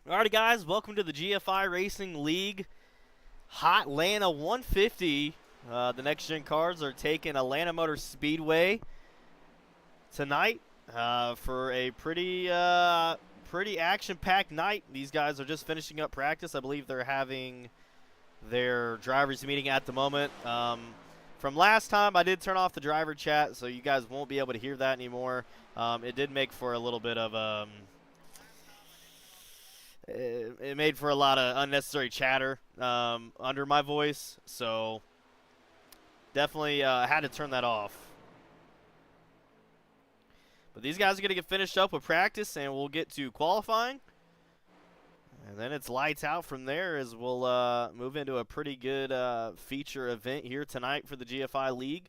Alrighty, guys, welcome to the GFI Racing League Hotlanta 150. The next gen cars are taking Atlanta Motor Speedway tonight for a pretty action-packed night. These guys are just finishing up practice. I believe they're having their drivers meeting at the moment. From last time, I did turn off the driver chat, so you guys won't be able to hear that anymore. It did make for a little bit of it made for a lot of unnecessary chatter under my voice, so definitely had to turn that off. But these guys are going to get finished up with practice, and we'll get to qualifying. And then it's lights out from there as we'll move into a pretty good feature event here tonight for the GFI League.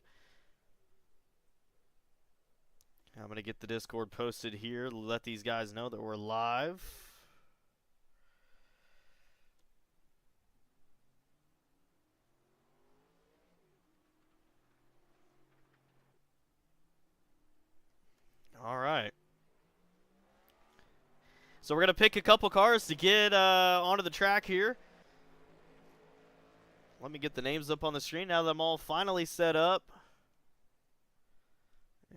I'm going to get the Discord posted here to let these guys know that we're live. All right. So we're going to pick a couple cars to get onto the track here. Let me get the names up on the screen now that I'm all finally set up.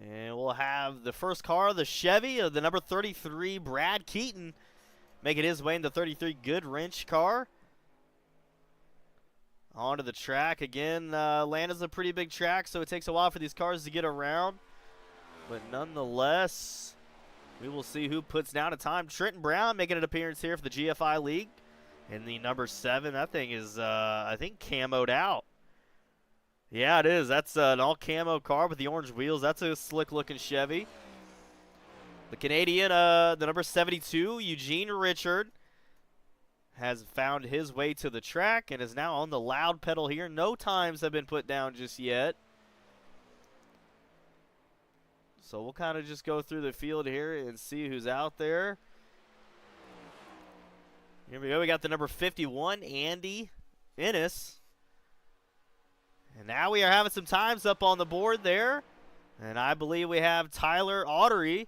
And we'll have the first car, the Chevy of the number 33, Brad Keaton, making his way in the 33 Good Wrench car. Onto the track. Again, Atlanta's a pretty big track, so it takes a while for these cars to get around. But nonetheless, we will see who puts down a time. Trenton Brown making an appearance here for the GFI League in the number 7. That thing is, I think, camoed out. Yeah, it is. That's an all-camo car with the orange wheels. That's a slick-looking Chevy. The Canadian, the number 72, Eugene Richard, has found his way to the track and is now on the loud pedal here. No times have been put down just yet. So we'll kind of just go through the field here and see who's out there. Here we go. We got the number 51, Andy Ennis. And now we are having some times up on the board there. And I believe we have Tyler Autry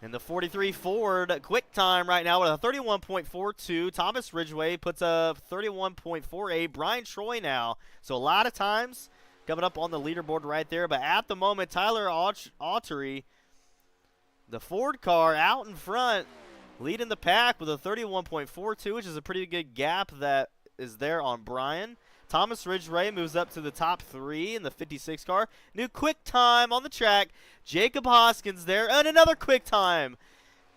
in the 43 Ford quick time right now with a 31.42. Thomas Ridgway puts a 31.48. Brian Troy now. So a lot of times coming up on the leaderboard right there. But at the moment, Tyler Autry, the Ford car out in front, leading the pack with a 31.42, which is a pretty good gap that is there on Brian. Thomas Ridgway moves up to the top 3 in the 56 car. New quick time on the track. Jacob Hoskins there, and another quick time.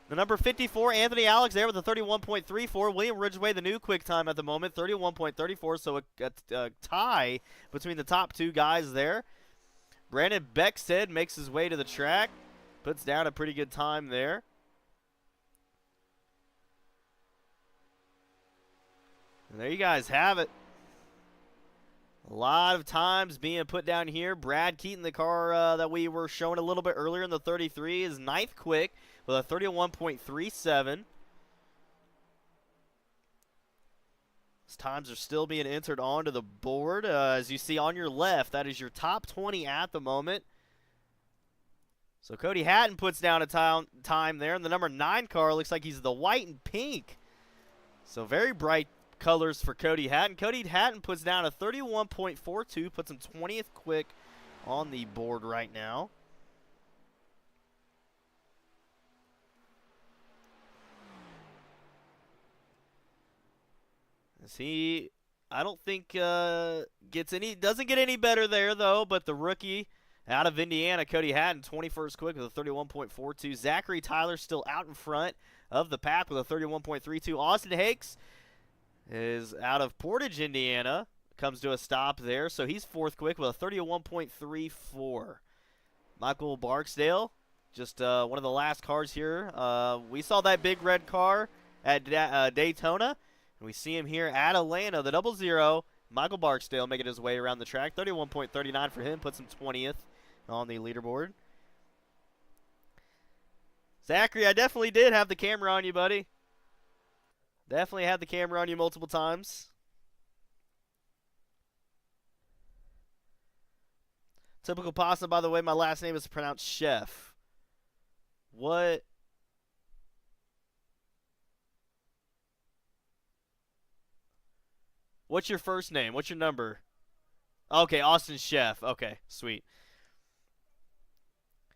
The number 54, Anthony Alex there with a 31.34. William Ridgway, the new quick time at the moment, 31.34. So a tie between the top 2 guys there. Brandon Beckstead makes his way to the track. Puts down a pretty good time there. And there you guys have it. A lot of times being put down here. Brad Keaton, the car that we were showing a little bit earlier in the 33, is 9th quick with a 31.37. These times are still being entered onto the board. As you see on your left, that is your top 20 at the moment. So Cody Hatton puts down a time there. And the number 9 car looks like he's the white and pink. So very bright colors for Cody Hatton. Cody Hatton puts down a 31.42, puts him 20th quick on the board right now. As he, I don't think doesn't get any better there though, but the rookie out of Indiana, Cody Hatton, 21st quick with a 31.42. Zachary Tyler still out in front of the pack with a 31.32. Austin Hakes is out of Portage, Indiana. Comes to a stop there, so he's 4th quick with a 31.34. Michael Barksdale, just one of the last cars here. We saw that big red car at Daytona, and we see him here at Atlanta, the 00. Michael Barksdale making his way around the track. 31.39 for him, puts him 20th on the leaderboard. Zachary, I definitely did have the camera on you, buddy. Definitely had the camera on you multiple times. Typical pasta, by the way, my last name is pronounced Chef. What? What's your first name? What's your number? Okay, Austin Chef. Okay, sweet.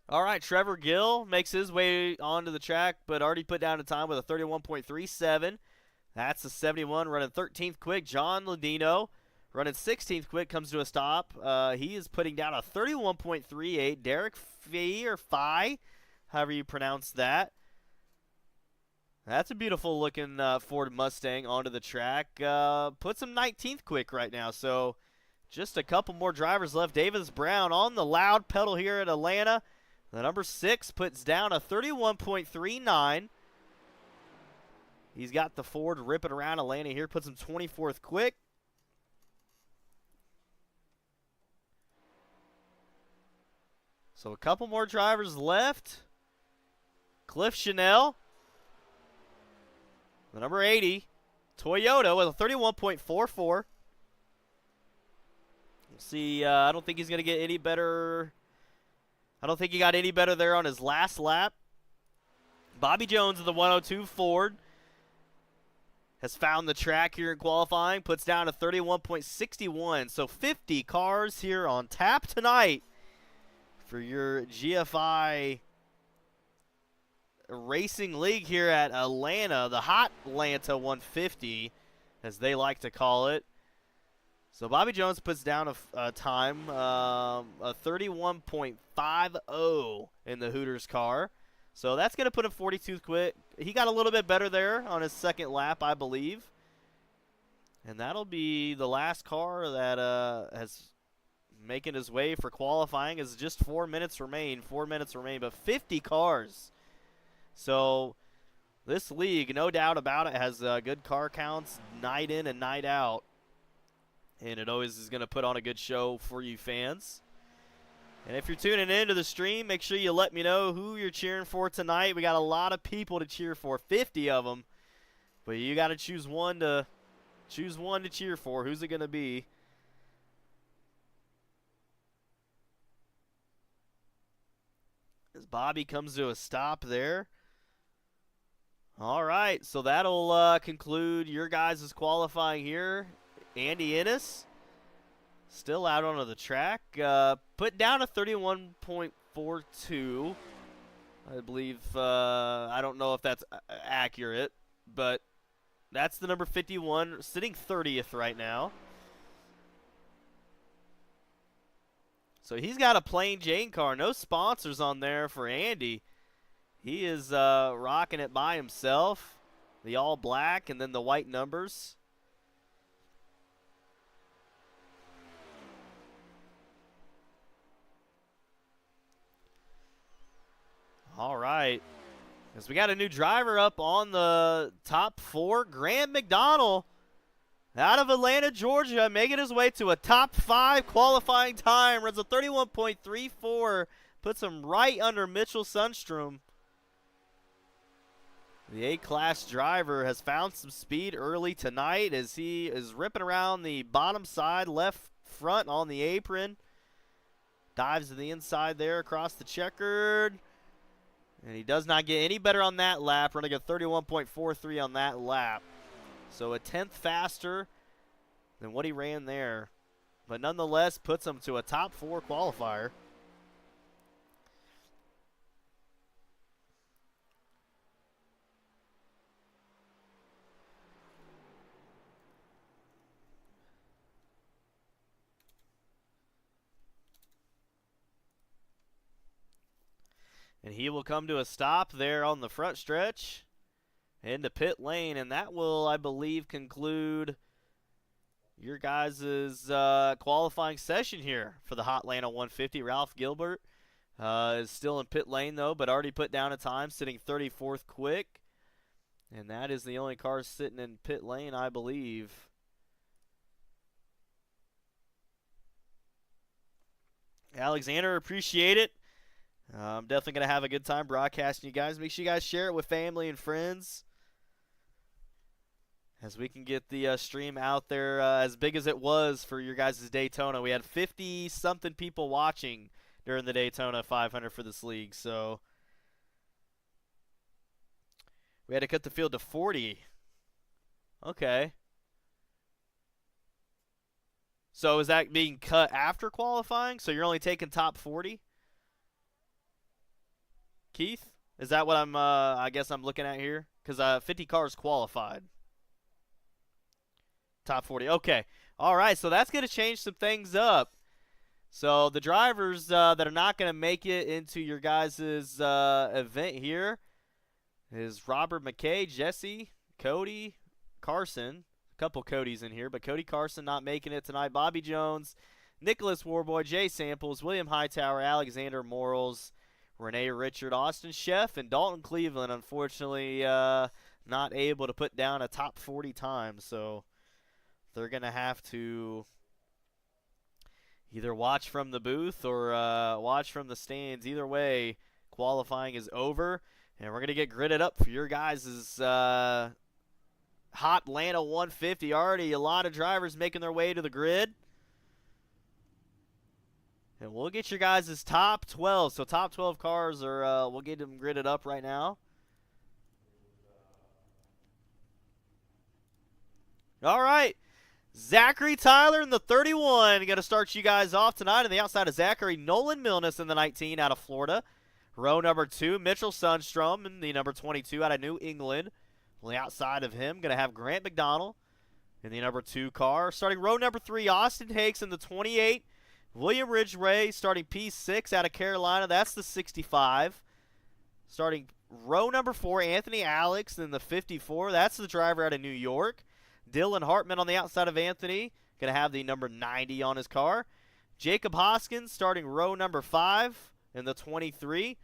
All right, Trevor Gill makes his way onto the track, but already put down a time with a 31.37. That's a 71, running 13th quick. John Ladino running 16th quick, comes to a stop. He is putting down a 31.38. Derek Fee or Phi, however you pronounce that. That's a beautiful looking Ford Mustang onto the track. Puts him 19th quick right now, so just a couple more drivers left. Davis Brown on the loud pedal here at Atlanta. The number 6 puts down a 31.39. He's got the Ford ripping around Atlanta here, puts him 24th quick. So a couple more drivers left. Cliff Chanel, the number 80, Toyota with a 31.44. We'll see. I don't think he's going to get any better. I don't think he got any better there on his last lap. Bobby Jones of the 102 Ford has found the track here in qualifying, puts down a 31.61. So 50 cars here on tap tonight for your GFI Racing League here at Atlanta, the Hotlanta 150, as they like to call it. So Bobby Jones puts down a time, a 31.50 in the Hooters car. So that's going to put him 42th quick. He got a little bit better there on his second lap, I believe. And that'll be the last car that has making his way for qualifying, as just 4 minutes remain. 4 minutes remain, but 50 cars. So this league, no doubt about it, has good car counts night in and night out. And it always is going to put on a good show for you fans. And if you're tuning into the stream, make sure you let me know who you're cheering for tonight. We got a lot of people to cheer for, 50 of them. But you got to choose one to cheer for. Who's it going to be? As Bobby comes to a stop there. All right, so that'll conclude your guys' qualifying here. Andy Ennis, still out onto the track. Put down a 31.42. I believe, I don't know if that's accurate, but that's the number 51, sitting 30th right now. So he's got a plain Jane car, no sponsors on there for Andy. He is rocking it by himself. The all black and then the white numbers. All right. As we got a new driver up on the top 4, Graham McDonald out of Atlanta, Georgia, making his way to a top 5 qualifying time. Runs a 31.34, puts him right under Mitchell Sundstrom. The A-class driver has found some speed early tonight as he is ripping around the bottom side, left front on the apron. Dives to the inside there across the checkered. And he does not get any better on that lap, running a 31.43 on that lap. So a 10th faster than what he ran there. But nonetheless, puts him to a top 4 qualifier. And he will come to a stop there on the front stretch into pit lane. And that will, I believe, conclude your guys' qualifying session here for the Hotlanta 150. Ralph Gilbert is still in pit lane, though, but already put down a time, sitting 34th quick. And that is the only car sitting in pit lane, I believe. Alexander, appreciate it. I'm definitely going to have a good time broadcasting you guys. Make sure you guys share it with family and friends as we can get the stream out there as big as it was for your guys' Daytona. We had 50-something people watching during the Daytona 500 for this league. So we had to cut the field to 40. Okay. So is that being cut after qualifying? So you're only taking top 40? Keith? Is that what I guess I'm looking at here? Because 50 cars qualified. Top 40. Okay. All right, so that's going to change some things up. So the drivers that are not going to make it into your guys' event here is Robert McKay, Jesse, Cody, Carson. A couple Codys in here, but Cody Carson not making it tonight. Bobby Jones, Nicholas Warboy, Jay Samples, William Hightower, Alexander Morals, Renee Richard, Austin Sheff, and Dalton Cleveland, unfortunately, not able to put down a top 40 time. So they're going to have to either watch from the booth or watch from the stands. Either way, qualifying is over, and we're going to get gridded up for your guys' Hotlanta 150. Already a lot of drivers making their way to the grid. And we'll get your guys' top 12. So top 12 cars are, we'll get them gridded up right now. All right. Zachary Tyler in the 31. Going to start you guys off tonight. On the outside of Zachary, Nolan Milnes in the 19 out of Florida. Row number 2, Mitchell Sundstrom in the number 22 out of New England. On the outside of him, going to have Grant McDonald in the number 2 car. Starting row number 3, Austin Hakes in the 28. William Ridgway starting P6 out of Carolina. That's the 65. Starting row number 4, Anthony Alex in the 54. That's the driver out of New York. Dylan Hartman on the outside of Anthony. Going to have the number 90 on his car. Jacob Hoskins starting row number 5 in the 23.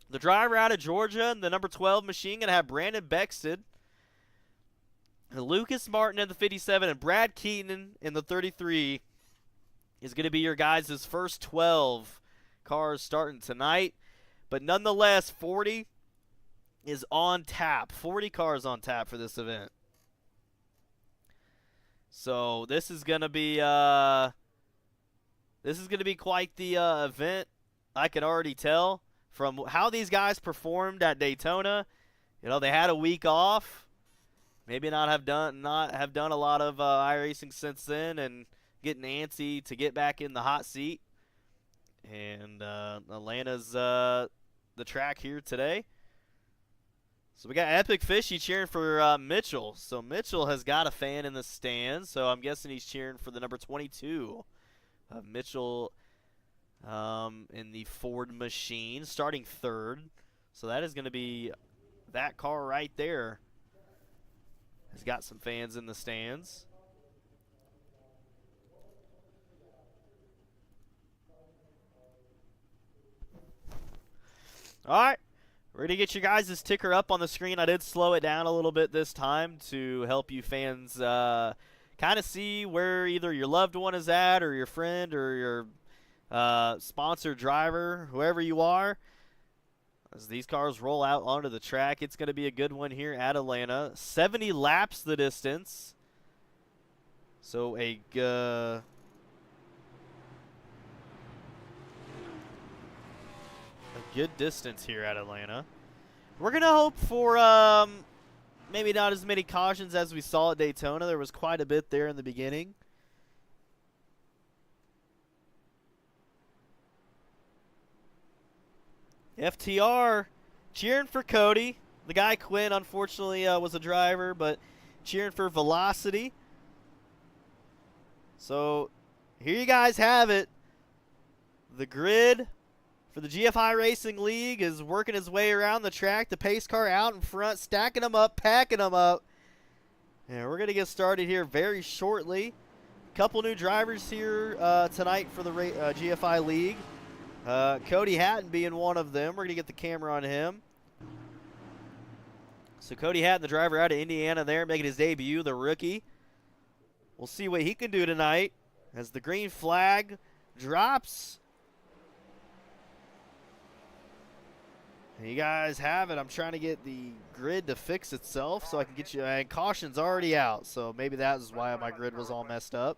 The driver out of Georgia in the number 12 machine going to have Brandon Bexted. Lucas Martin in the 57 and Brad Keaton in the 33 is going to be your guys' first 12 cars starting tonight. But nonetheless, 40 is on tap. 40 cars on tap for this event. So this is going to be quite the event. I can already tell from how these guys performed at Daytona. You know, they had a week off. Maybe not have done a lot of iRacing since then, and getting antsy to get back in the hot seat. And Atlanta's the track here today. So we got Epic Fishy cheering for Mitchell. So Mitchell has got a fan in the stands. So I'm guessing he's cheering for the number 22. Mitchell in the Ford machine, starting 3rd. So that is going to be that car right there. Has got some fans in the stands. All right. Ready to get you guys' ticker up on the screen. I did slow it down a little bit this time to help you fans kind of see where either your loved one is at or your friend or your sponsored driver, whoever you are. As these cars roll out onto the track, it's going to be a good one here at Atlanta. 70 laps the distance. So a good distance here at Atlanta. We're going to hope for maybe not as many cautions as we saw at Daytona. There was quite a bit there in the beginning. FTR cheering for Cody. The guy Quinn, unfortunately, was a driver, but cheering for Velocity. So here you guys have it. The grid for the GFI Racing League is working its way around the track. The pace car out in front, stacking them up, packing them up. And we're going to get started here very shortly. Couple new drivers here tonight for the GFI League. Cody Hatton being one of them. We're going to get the camera on him. So Cody Hatton, the driver out of Indiana there, making his debut, the rookie. We'll see what he can do tonight as the green flag drops. And you guys have it. I'm trying to get the grid to fix itself so I can get you. And caution's already out, so maybe that is why my grid was all messed up.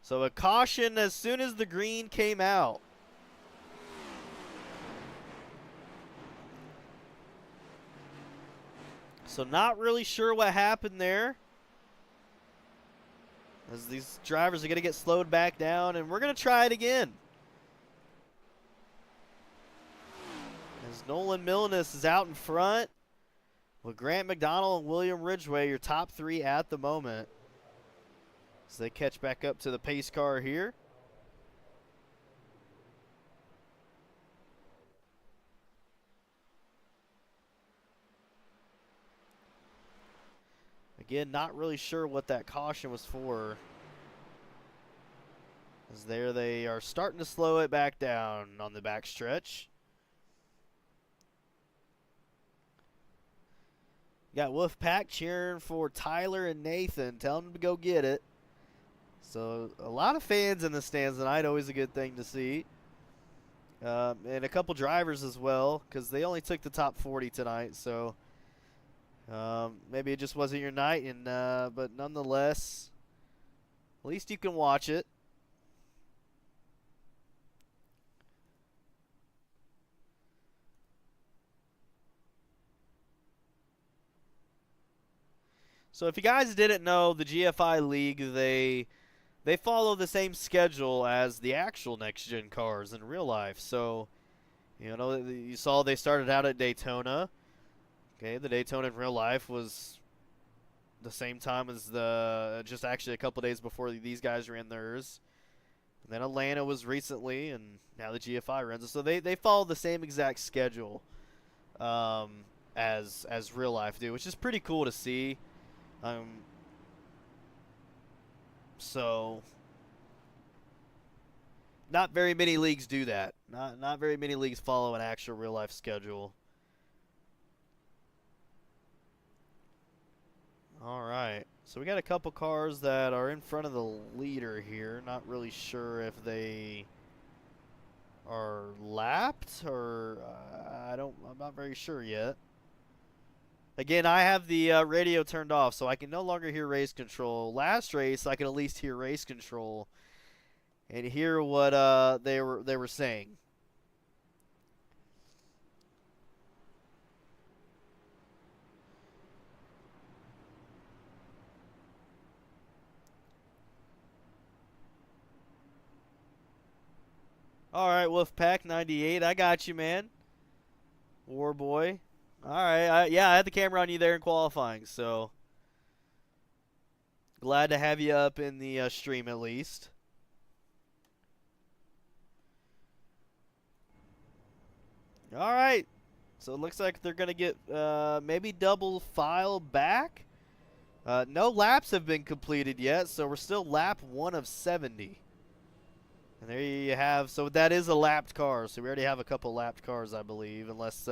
So a caution as soon as the green came out. So not really sure what happened there. as these drivers are going to get slowed back down, and we're going to try it again. As Nolan Milnes is out in front with Grant McDonald and William Ridgway, your top three at the moment. As they catch back up to the pace car here. Again, not really sure what that caution was for. As there they are starting to slow it back down on the back stretch. Got Wolfpack cheering for Tyler and Nathan, telling them to go get it. So a lot of fans in the stands tonight, always a good thing to see. And a couple drivers as well, because they only took the top 40 tonight. So maybe it just wasn't your night, and but nonetheless, at least you can watch it. So if you guys didn't know, the GFI League, they follow the same schedule as the actual next-gen cars in real life. So, you know, you saw they started out at Daytona. Okay, the Daytona in real life was the same time as just actually a couple days before these guys ran theirs. And then Atlanta was recently, and now the GFI runs it. So they follow the same exact schedule as real life do, which is pretty cool to see. So not very many leagues do that. Not very many leagues follow an actual real life schedule. All right. So we got a couple cars that are in front of the leader here. Not really sure if they are lapped or I'm not very sure yet. Again, I have the radio turned off, so I can no longer hear race control. Last race, I can at least hear race control and hear what they were saying. All right, Wolfpack 98, I got you, man. Warboy. All right, yeah, I had the camera on you there in qualifying, so glad to have you up in the stream at least. All right, so it looks like they're going to get maybe double file back. No laps have been completed yet, so we're still lap 1 of 70. And there you have, so that is a lapped car, so we already have a couple lapped cars, I believe, unless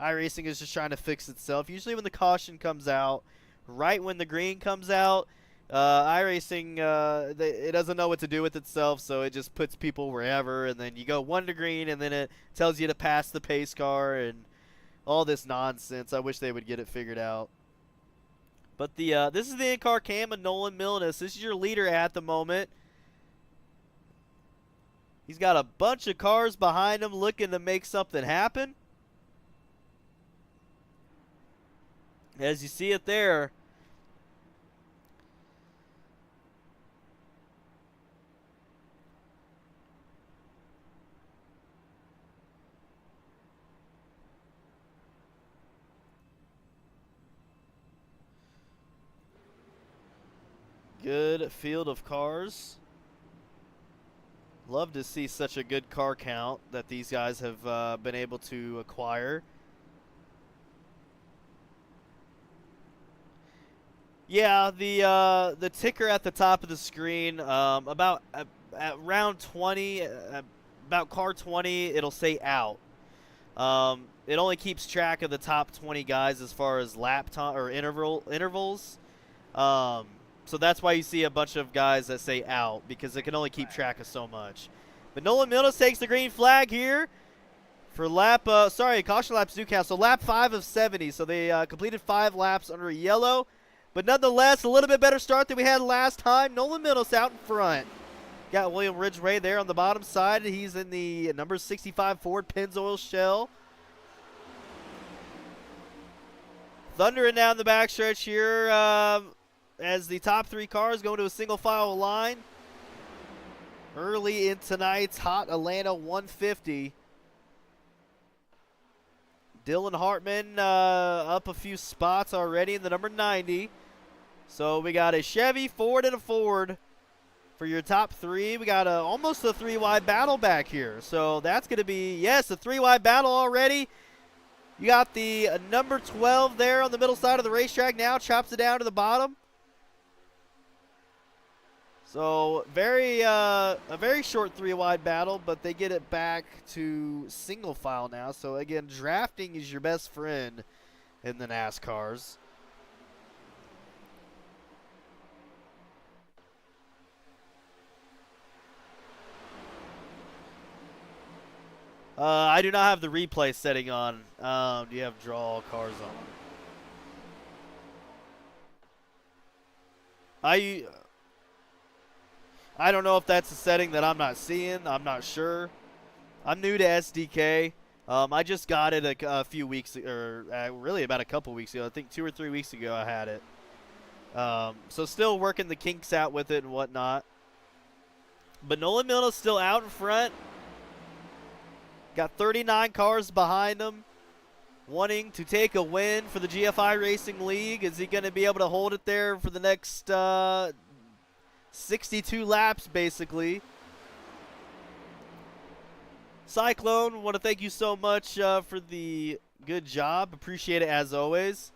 iRacing is just trying to fix itself. Usually when the caution comes out, right when the green comes out, iRacing, it doesn't know what to do with itself, so it just puts people wherever, and then you go 1 to green, and then it tells you to pass the pace car, and all this nonsense. I wish they would get it figured out. But this is the in-car cam of Nolan Milnes. This is your leader at the moment. He's got a bunch of cars behind him looking to make something happen. As you see it there. Good field of cars. Love to see such a good car count that these guys have been able to acquire. Yeah, the ticker at the top of the screen, about at round 20, about car 20, it'll say out. It only keeps track of the top 20 guys as far as lap time or intervals. So that's why you see a bunch of guys that say out, because it can only keep track of so much. But Nolan Milnes takes the green flag here for lap, caution laps do count. So lap 5 of 70. So they completed 5 laps under yellow. But nonetheless, a little bit better start than we had last time. Nolan Milnes out in front. Got William Ridgway there on the bottom side. He's in the number 65 Ford Pennzoil shell. Thundering down the backstretch here. as the top 3 cars go into a single file line early in tonight's Hotlanta 150. Dylan Hartman up a few spots already in the number 90. So we got a Chevy, Ford, and a Ford for your top 3. We got almost a 3-wide battle back here. So that's going to be, yes, a 3-wide battle already. You got the number 12 there on the middle side of the racetrack now, chops it down to the bottom. So a very short 3-wide battle, but they get it back to single file now. So again, drafting is your best friend in the NASCARs. I do not have the replay setting on. Do you have draw cars on? I don't know if that's a setting that I'm not seeing. I'm not sure. I'm new to SDK. I just got it a few weeks, or really about a couple weeks ago. I think 2 or 3 weeks ago I had it. So still working the kinks out with it and whatnot. But Nolan Milne's still out in front. Got 39 cars behind him, wanting to take a win for the GFI Racing League. Is he going to be able to hold it there for the next 62 laps, basically? Cyclone, want to thank you so much for the good job. Appreciate it as always.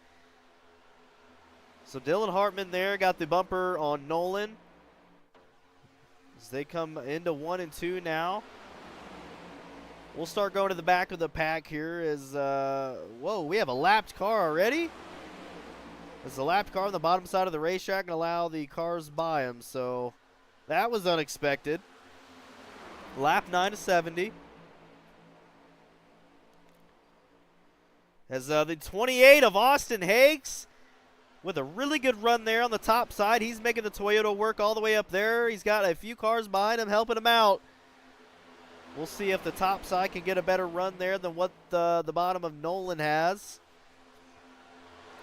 So Dylan Hartman there got the bumper on Nolan as they come into 1 and 2 now. We'll start going to the back of the pack here as, whoa, we have a lapped car already? There's a lapped car on the bottom side of the racetrack and allow the cars by him, so that was unexpected. Lap 9 to 70. As the 28 of Austin Hakes with a really good run there on the top side. He's making the Toyota work all the way up there. He's got a few cars behind him helping him out. We'll see if the top side can get a better run there than what the bottom of Nolan has.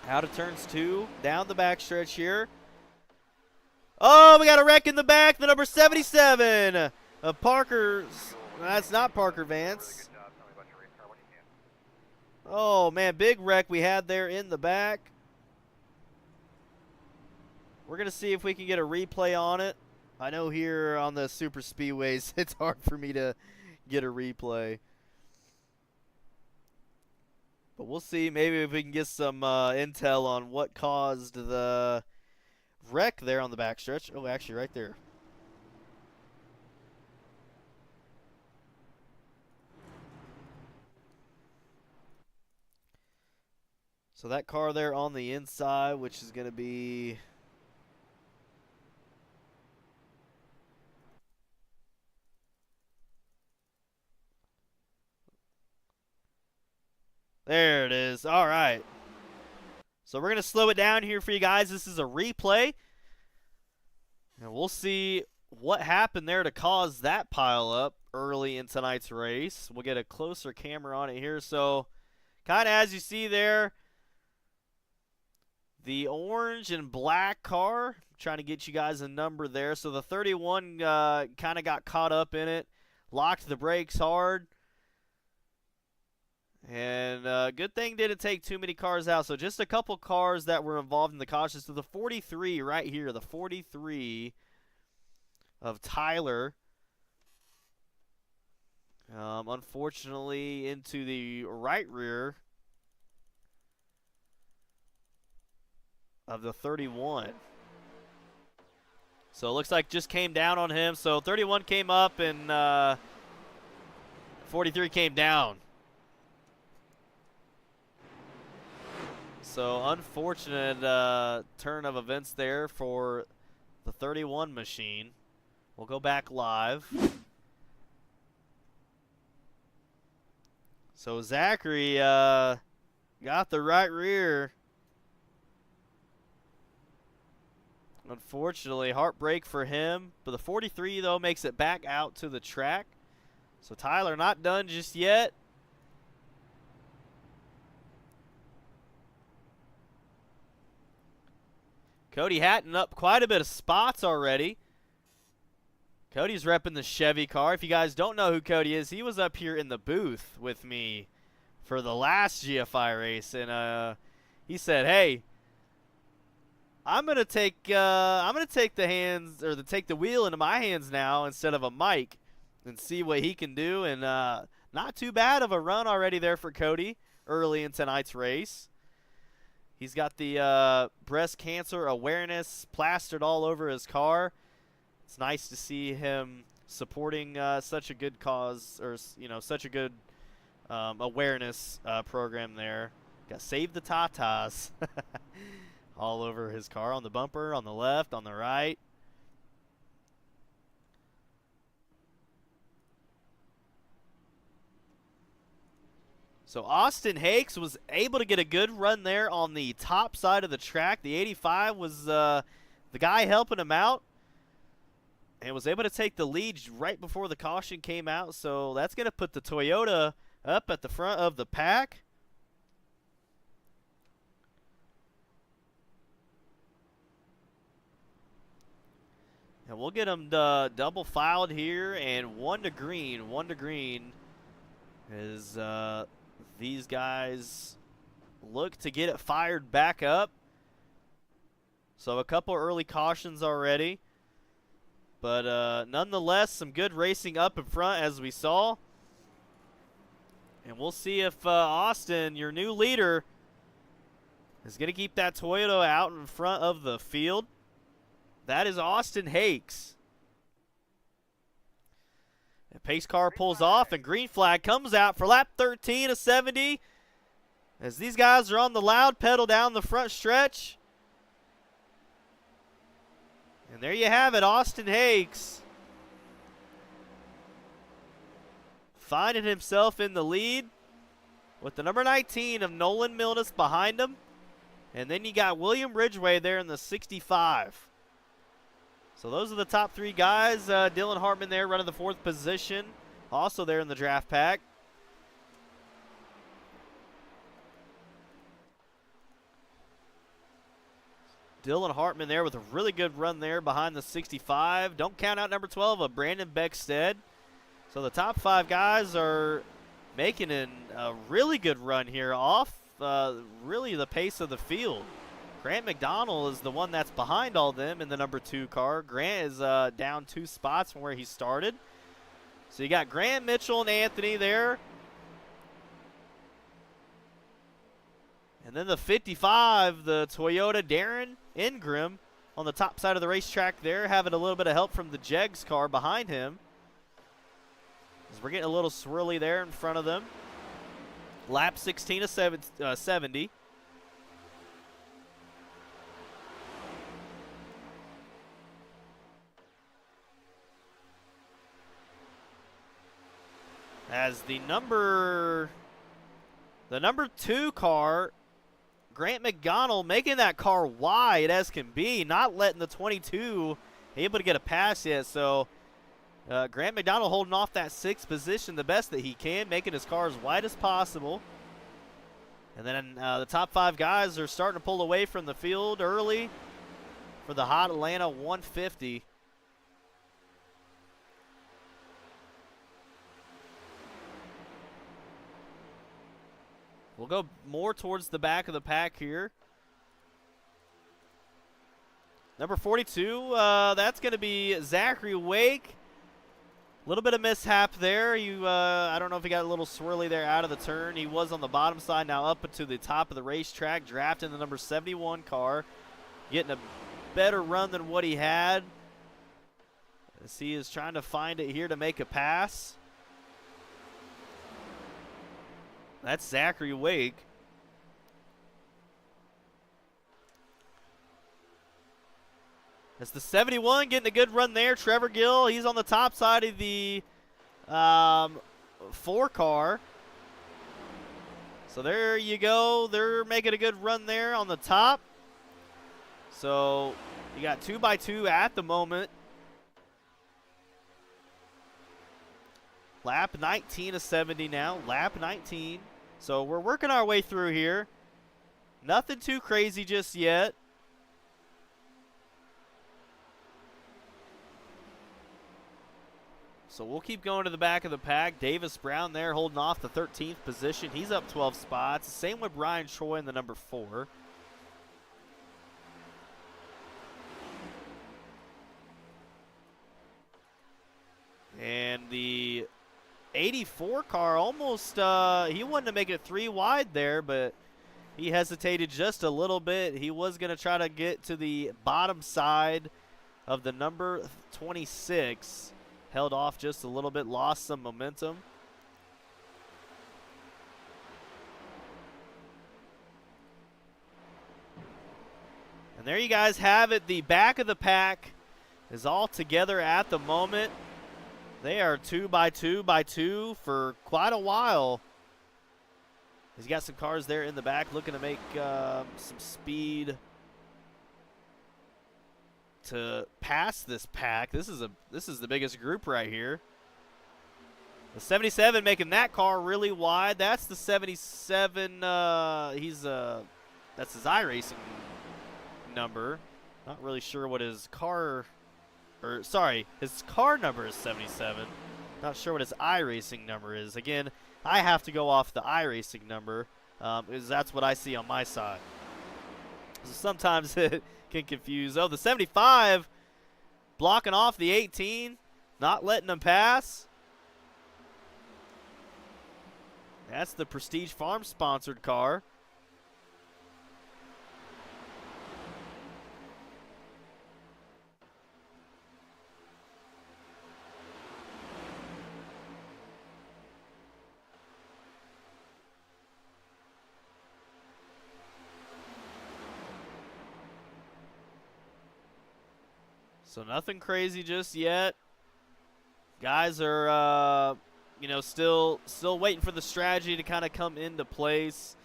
Out of turns 2, down the backstretch here. Oh, we got a wreck in the back. The number 77 of Parker's. That's not Parker Vance. Oh, man, big wreck we had there in the back. We're going to see if we can get a replay on it. I know here on the super speedways, it's hard for me to get a replay. But we'll see. Maybe if we can get some intel on what caused the wreck there on the backstretch. Oh, actually right there. So that car there on the inside, which is going to be... There it is. All right. So we're going to slow it down here for you guys. This is a replay. And we'll see what happened there to cause that pile up early in tonight's race. We'll get a closer camera on it here. So kind of as you see there, the orange and black car. I'm trying to get you guys a number there. So the 31 kind of got caught up in it. Locked the brakes hard. And good thing didn't take too many cars out. So just a couple cars that were involved in the caution. So the 43 right here, the 43 of Tyler. Unfortunately into the right rear of the 31. So it looks like just came down on him. So 31 came up and 43 came down. So unfortunate turn of events there for the 31 machine. We'll go back live. So Zachary got the right rear. Unfortunately, heartbreak for him. But the 43, though, makes it back out to the track. So Tyler not done just yet. Cody Hatton up quite a bit of spots already. Cody's repping the Chevy car. If you guys don't know who Cody is, he was up here in the booth with me for the last GFI race, and he said, "Hey, I'm gonna take the wheel into my hands now instead of a mic, and see what he can do." And not too bad of a run already there for Cody early in tonight's race. He's got the breast cancer awareness plastered all over his car. It's nice to see him supporting such a good cause, or such a good awareness program there. Got Save the Tatas all over his car, on the bumper, on the left, on the right. So Austin Hakes was able to get a good run there on the top side of the track. The 85 was the guy helping him out, and was able to take the lead right before the caution came out. So that's going to put the Toyota up at the front of the pack. And we'll get them double filed here, and one to green as these guys look to get it fired back up. So a couple early cautions already, but nonetheless, some good racing up in front as we saw. And we'll see if Austin, your new leader, is going to keep that Toyota out in front of the field. That is Austin Hakes. The pace car pulls off, and green flag comes out for lap 13 of 70. As these guys are on the loud pedal down the front stretch. And there you have it, Austin Hakes finding himself in the lead with the number 19 of Nolan Milnes behind him. And then you got William Ridgway there in the 65. So those are the top three guys. Dylan Hartman there running the 4th position, also there in the draft pack. Dylan Hartman there with a really good run there behind the 65. Don't count out number 12 of Brandon Beckstead. So the top 5 guys are making a really good run here off really the pace of the field. Grant McDonald is the one that's behind all them in the number 2 car. Grant is down 2 spots from where he started. So you got Grant, Mitchell, and Anthony there. And then the 55, the Toyota Darren Ingram on the top side of the racetrack there, having a little bit of help from the Jegs car behind him. As we're getting a little swirly there in front of them. Lap 16 of 70. As the number 2 car, Grant McDonald, making that car wide as can be, not letting the 22 able to get a pass yet. So Grant McDonald holding off that 6th position the best that he can, making his car as wide as possible. And then the top 5 guys are starting to pull away from the field early for the Hotlanta 150. We'll go more towards the back of the pack here. Number 42, that's going to be Zachary Wake. A little bit of mishap there. I don't know if he got a little swirly there out of the turn. He was on the bottom side, now up to the top of the racetrack, drafting the number 71 car. Getting a better run than what he had, as he is trying to find it here to make a pass. That's Zachary Wake. That's the 71 getting a good run there. Trevor Gill, he's on the top side of the 4 car. So there you go. They're making a good run there on the top. So you got 2x2 at the moment. Lap 19 of 70 now. Lap 19. So we're working our way through here. Nothing too crazy just yet. So we'll keep going to the back of the pack. Davis Brown there holding off the 13th position. He's up 12 spots. Same with Brian Troy in the number 4. And the 84 car almost, he wanted to make it 3 wide there, but he hesitated just a little bit. He was going to try to get to the bottom side of the number 26. Held off just a little bit, lost some momentum. And there you guys have it. The back of the pack is all together at the moment. They are 2 by 2 by 2 for quite a while. He's got some cars there in the back looking to make some speed to pass this pack. This is the biggest group right here. The 77 making that car really wide. That's the 77. That's his iRacing number. Not really sure what his car. Or sorry, his car number is 77. Not sure what his iRacing number is. Again, I have to go off the iRacing number because that's what I see on my side. So sometimes it can confuse. Oh, the 75 blocking off the 18, not letting them pass. That's the Prestige Farm sponsored car. So nothing crazy just yet. Guys are, still waiting for the strategy to kind of come into place.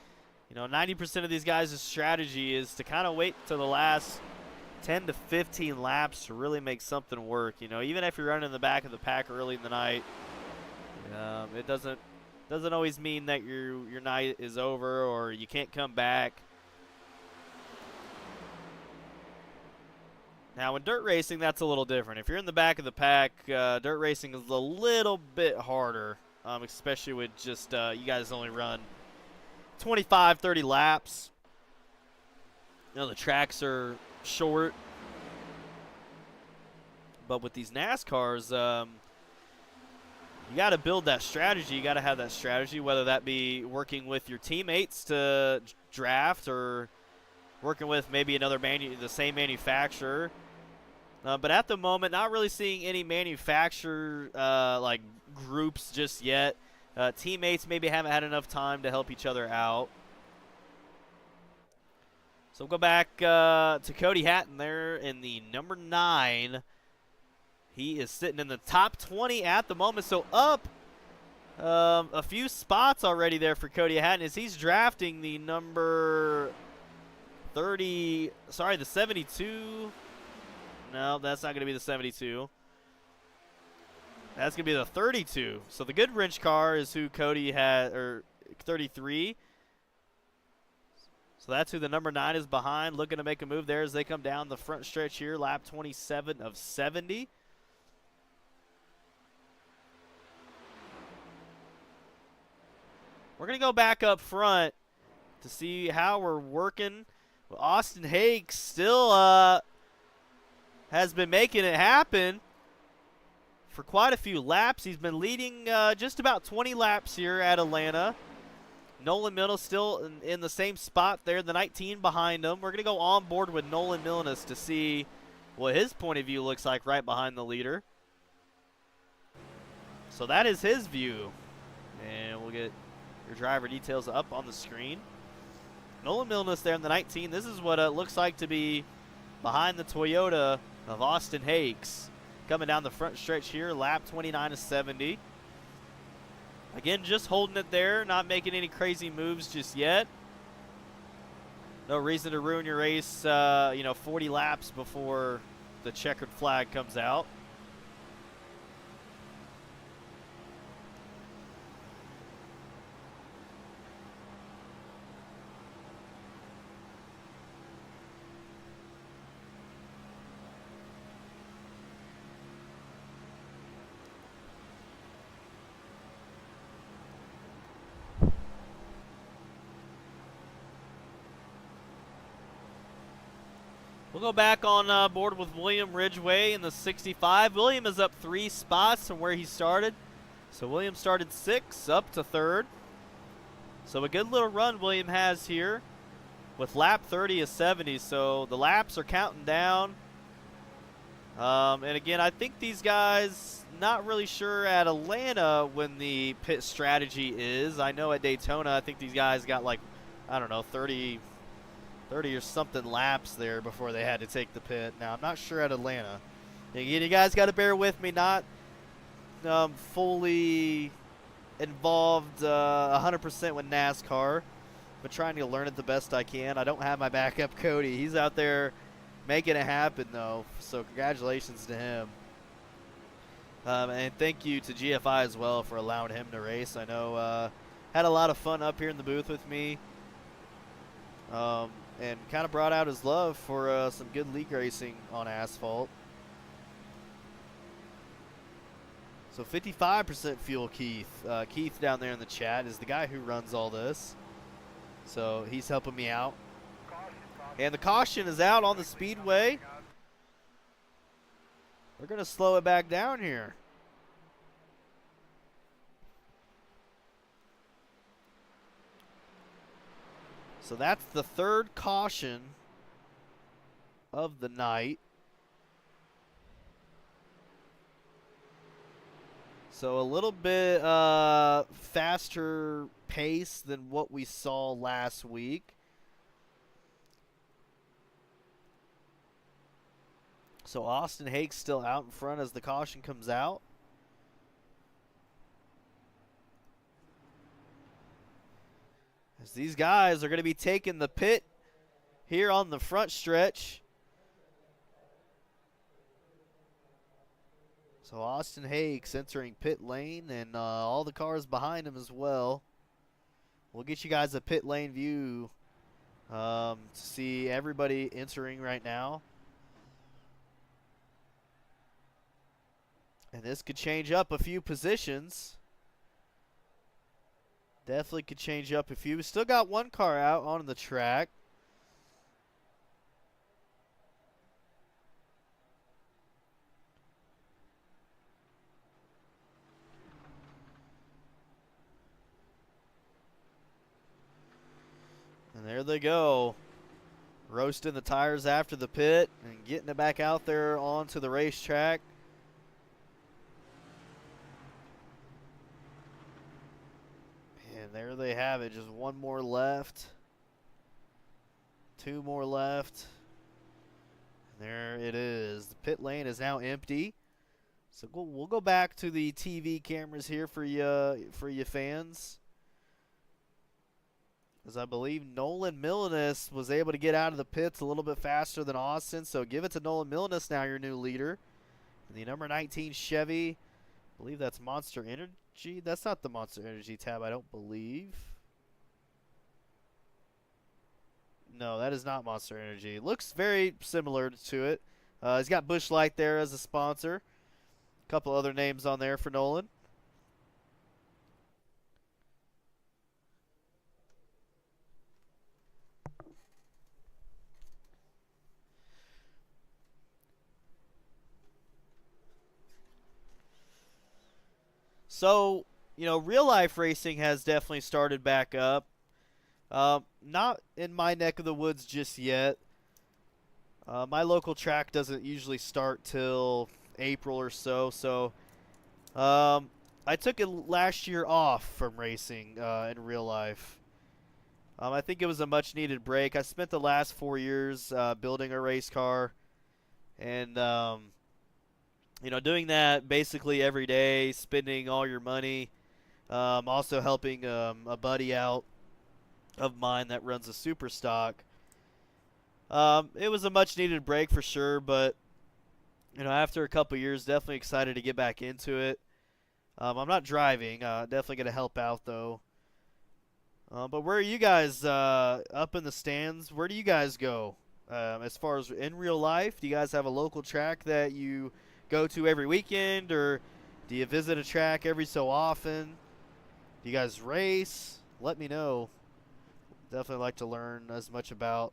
90% of these guys' strategy is to kind of wait to the last 10 to 15 laps to really make something work. Even if you're running in the back of the pack early in the night, it doesn't always mean that your night is over or you can't come back. Now, in dirt racing, that's a little different. If you're in the back of the pack, dirt racing is a little bit harder, especially with just you guys only run 25, 30 laps. The tracks are short. But with these NASCARs, you got to build that strategy. You got to have that strategy, whether that be working with your teammates to draft or working with maybe the same manufacturer. But at the moment, not really seeing any manufacturer like groups just yet. Teammates maybe haven't had enough time to help each other out. So we'll go back to Cody Hatton there in the number 9. He is sitting in the top 20 at the moment. So up a few spots already there for Cody Hatton as he's drafting the number 30, sorry, the 72. No, that's not going to be the 72. That's going to be the 32. So the good wrench car is who Cody had, or 33. So that's who the number 9 is behind, looking to make a move there as they come down the front stretch here, lap 27 of 70. We're going to go back up front to see how we're working. Well, Austin Hakes still has been making it happen for quite a few laps. He's been leading just about 20 laps here at Atlanta. Nolan Milnes still in the same spot there, the 19 behind him. We're going to go on board with Nolan Milnes to see what his point of view looks like right behind the leader. So that is his view. And we'll get your driver details up on the screen. Nolan Milnes there in the 19. This is what it looks like to be behind the Toyota of Austin Hakes. Coming down the front stretch here, lap 29 of 70. Again, just holding it there, not making any crazy moves just yet. No reason to ruin your race, 40 laps before the checkered flag comes out. We'll go back on board with William Ridgway in the 65. William is up 3 spots from where he started. So William started 6, up to 3rd. So a good little run William has here with lap 30 of 70. So the laps are counting down. And again, I think these guys, not really sure at Atlanta when the pit strategy is. I know at Daytona, I think these guys got like, I don't know, 30 or something laps there before they had to take the pit. Now, I'm not sure at Atlanta. Again, you guys got to bear with me, not fully involved 100% with NASCAR, but trying to learn it the best I can. I don't have my backup Cody. He's out there making it happen, though, so congratulations to him. And thank you to GFI as well for allowing him to race. I know had a lot of fun up here in the booth with me. And kind of brought out his love for some good league racing on asphalt. So 55% fuel, Keith. Keith down there in the chat is the guy who runs all this. So he's helping me out. And the caution is out on the speedway. We're going to slow it back down here. So that's the 3rd caution of the night. So a little bit faster pace than what we saw last week. So Austin Hake's still out in front as the caution comes out. As these guys are going to be taking the pit here on the front stretch. So Austin Hakes entering pit lane, and all the cars behind him as well. We'll get you guys a pit lane view to see everybody entering right now. And this could change up a few positions. Definitely could change up a few. We still got one car out on the track. And there they go. Roasting the tires after the pit and getting it back out there onto the racetrack. And there they have it. Just one more left. 2 more left. And there it is. The pit lane is now empty. So we'll go back to the TV cameras here for you fans. As I believe Nolan Millanis was able to get out of the pits a little bit faster than Austin. So give it to Nolan Millanis now, your new leader. And the number 19 Chevy. I believe that's Monster Energy. That's not the Monster Energy tab, I don't believe. No, that is not Monster Energy. Looks very similar to it. He's got Busch Light there as a sponsor. A couple other names on there for Nolan. So, you know, real life racing has definitely started back up. Not in my neck of the woods just yet. My local track doesn't usually start till April or so. So, I took it last year off from racing in real life. I think it was a much needed break. I spent the last 4 years building a race car. And, you know, doing that basically every day, spending all your money. Also helping a buddy out of mine that runs a super stock. It was a much needed break for sure, but you know, after a couple years, definitely excited to get back into it. I'm not driving, definitely going to help out though. But where are you guys up in the stands? Where do you guys go as far as in real life? Do you guys have a local track that you go to every weekend, or do you visit a track every so often? Do you guys race? Let me know. Definitely like to learn as much about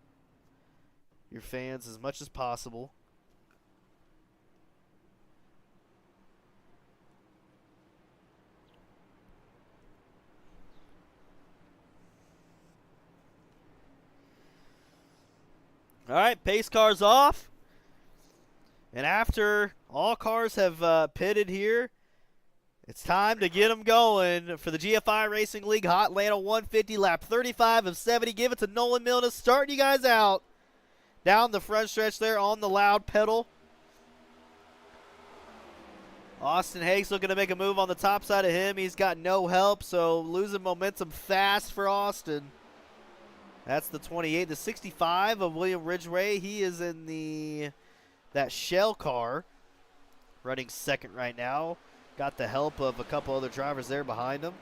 your fans as much as possible. All right, pace cars off. And after all cars have pitted here, it's time to get them going for the GFI Racing League Hotlanta 150 lap 35 of 70. Give it to Nolan Milne starting you guys out down the front stretch there on the loud pedal. Austin Hakes looking to make a move on the top side of him. He's got no help, so losing momentum fast for Austin. That's the 28. The 65 of William Ridgway. He is in that shell car, running second right now. Got the help of a couple other drivers there behind him.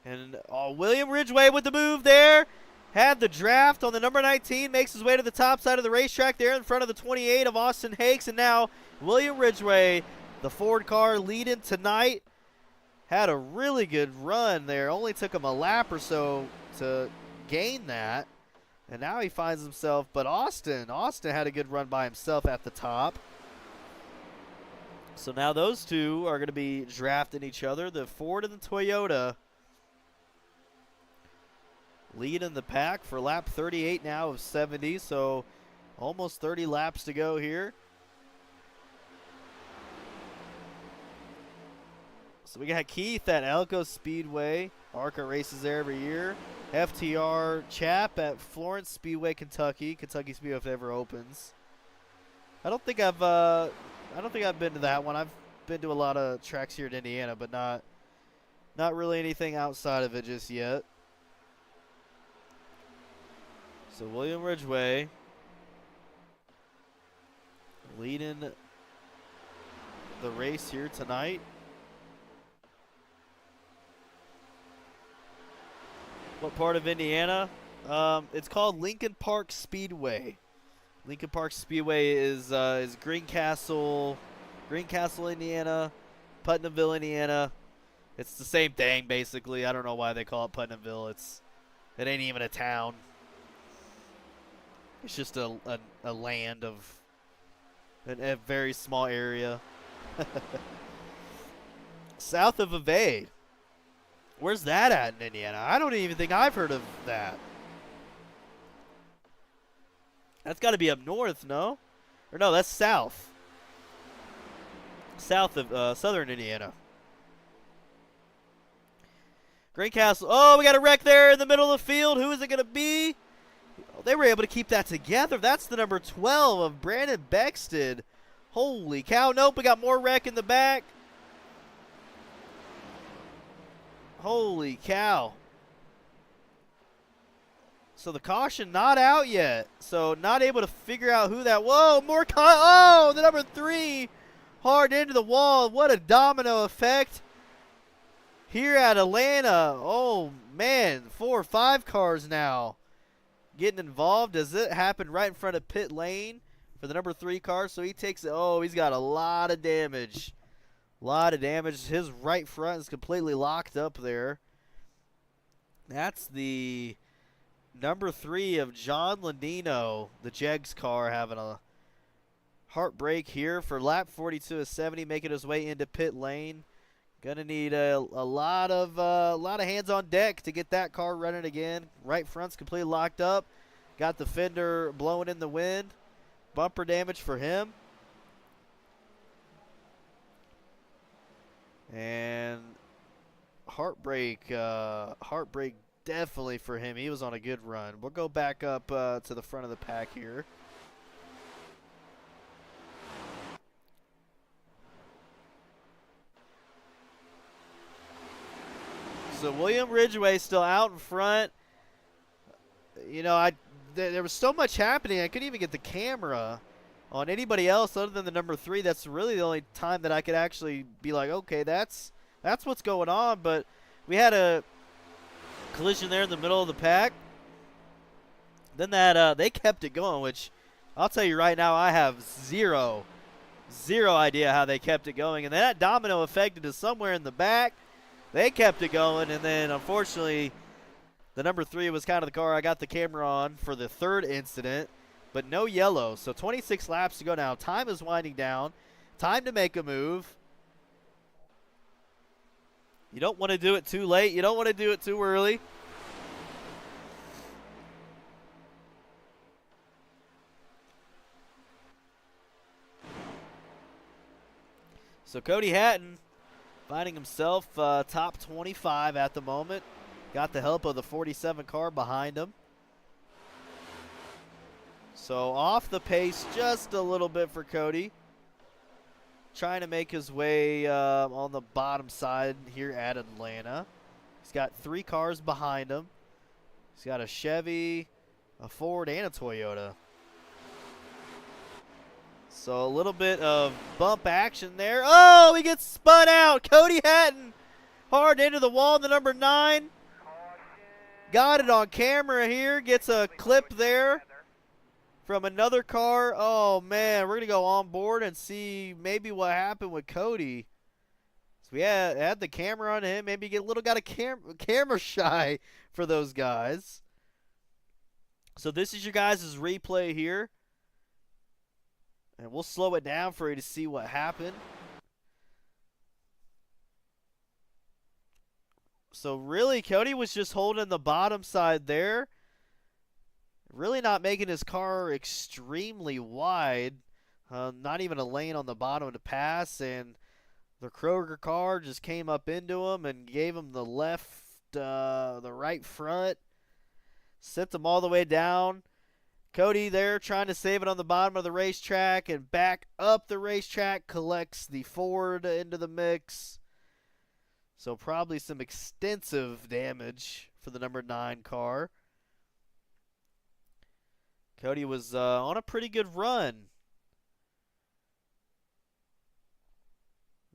And William Ridgway with the move there. Had the draft on the number 19. Makes his way to the top side of the racetrack there in front of the 28 of Austin Hakes. And now William Ridgway, the Ford car, leading tonight. Had a really good run there. Only took him a lap or so to gain that. And now he finds himself, but Austin had a good run by himself at the top. So now those two are going to be drafting each other. The Ford and the Toyota leading the pack for lap 38 now of 70. So almost 30 laps to go here. So we got Keith at Elko Speedway. ARCA races there every year. FTR Chap at Florence Speedway, Kentucky. Kentucky Speedway if it ever opens. I don't think I've been to that one. I've been to a lot of tracks here in Indiana, but not really anything outside of it just yet. So William Ridgway leading the race here tonight. What part of Indiana? It's called Lincoln Park Speedway. Lincoln Park Speedway is Greencastle, Indiana, Putnamville, Indiana. It's the same thing basically. I don't know why they call it Putnamville. It ain't even a town. It's just a land of a very small area. South of Evade. Where's that at in Indiana? I don't even think I've heard of that. That's got to be up north, no? Or no, that's south. South of southern Indiana. Greencastle. Oh, we got a wreck there in the middle of the field. Who is it going to be? Oh, they were able to keep that together. That's the number 12 of Brandon Bexted. Holy cow. Nope, we got more wreck in the back. Holy cow. So the caution not out yet. So not able to figure out who that. Whoa, more oh, the number 3 hard into the wall. What a domino effect here at Atlanta. Oh man, 4 or 5 cars now getting involved. Does it happen right in front of pit lane for the number 3 car? So he takes it. Oh, he's got a lot of damage. His right front is completely locked up there. That's the number 3 of John Landino, the Jegs car, having a heartbreak here for lap 42 of 70, making his way into pit lane. Gonna need a lot of hands on deck to get that car running again. Right front's completely locked up. Got the fender blowing in the wind. Bumper damage for him. And heartbreak definitely for him. He was on a good run. We'll go back up to the front of the pack here. So William Ridgway still out in front. You know, there was so much happening, I couldn't even get the camera on anybody else other than the number 3. That's really the only time that I could actually be like, okay, that's what's going on. But we had a collision there in the middle of the pack. Then that they kept it going, which I'll tell you right now, I have zero idea how they kept it going. And then that domino affected us somewhere in the back. They kept it going, and then unfortunately, the number 3 was kind of the car I got the camera on for the third incident, but no yellow. So 26 laps to go now. Time is winding down. Time to make a move. You don't want to do it too late. You don't want to do it too early. So Cody Hatton finding himself top 25 at the moment. Got the help of the 47 car behind him. So off the pace just a little bit for Cody. Trying to make his way on the bottom side here at Atlanta. He's got 3 cars behind him. He's got a Chevy, a Ford, and a Toyota. So a little bit of bump action there. Oh, he gets spun out. Cody Hatton hard into the wall, the number 9. Got it on camera here. Gets a clip there from another car. Oh, man, we're going to go on board and see maybe what happened with Cody. So we had the camera on him. Maybe get a little got a camera shy for those guys. So this is your guys' replay here. And we'll slow it down for you to see what happened. So really, Cody was just holding the bottom side there. Really not making his car extremely wide. Not even a lane on the bottom to pass. And the Kroger car just came up into him and gave him the right front. Sent him all the way down. Cody there trying to save it on the bottom of the racetrack and back up the racetrack. Collects the Ford into the mix. So probably some extensive damage for the number 9 car. Cody was on a pretty good run.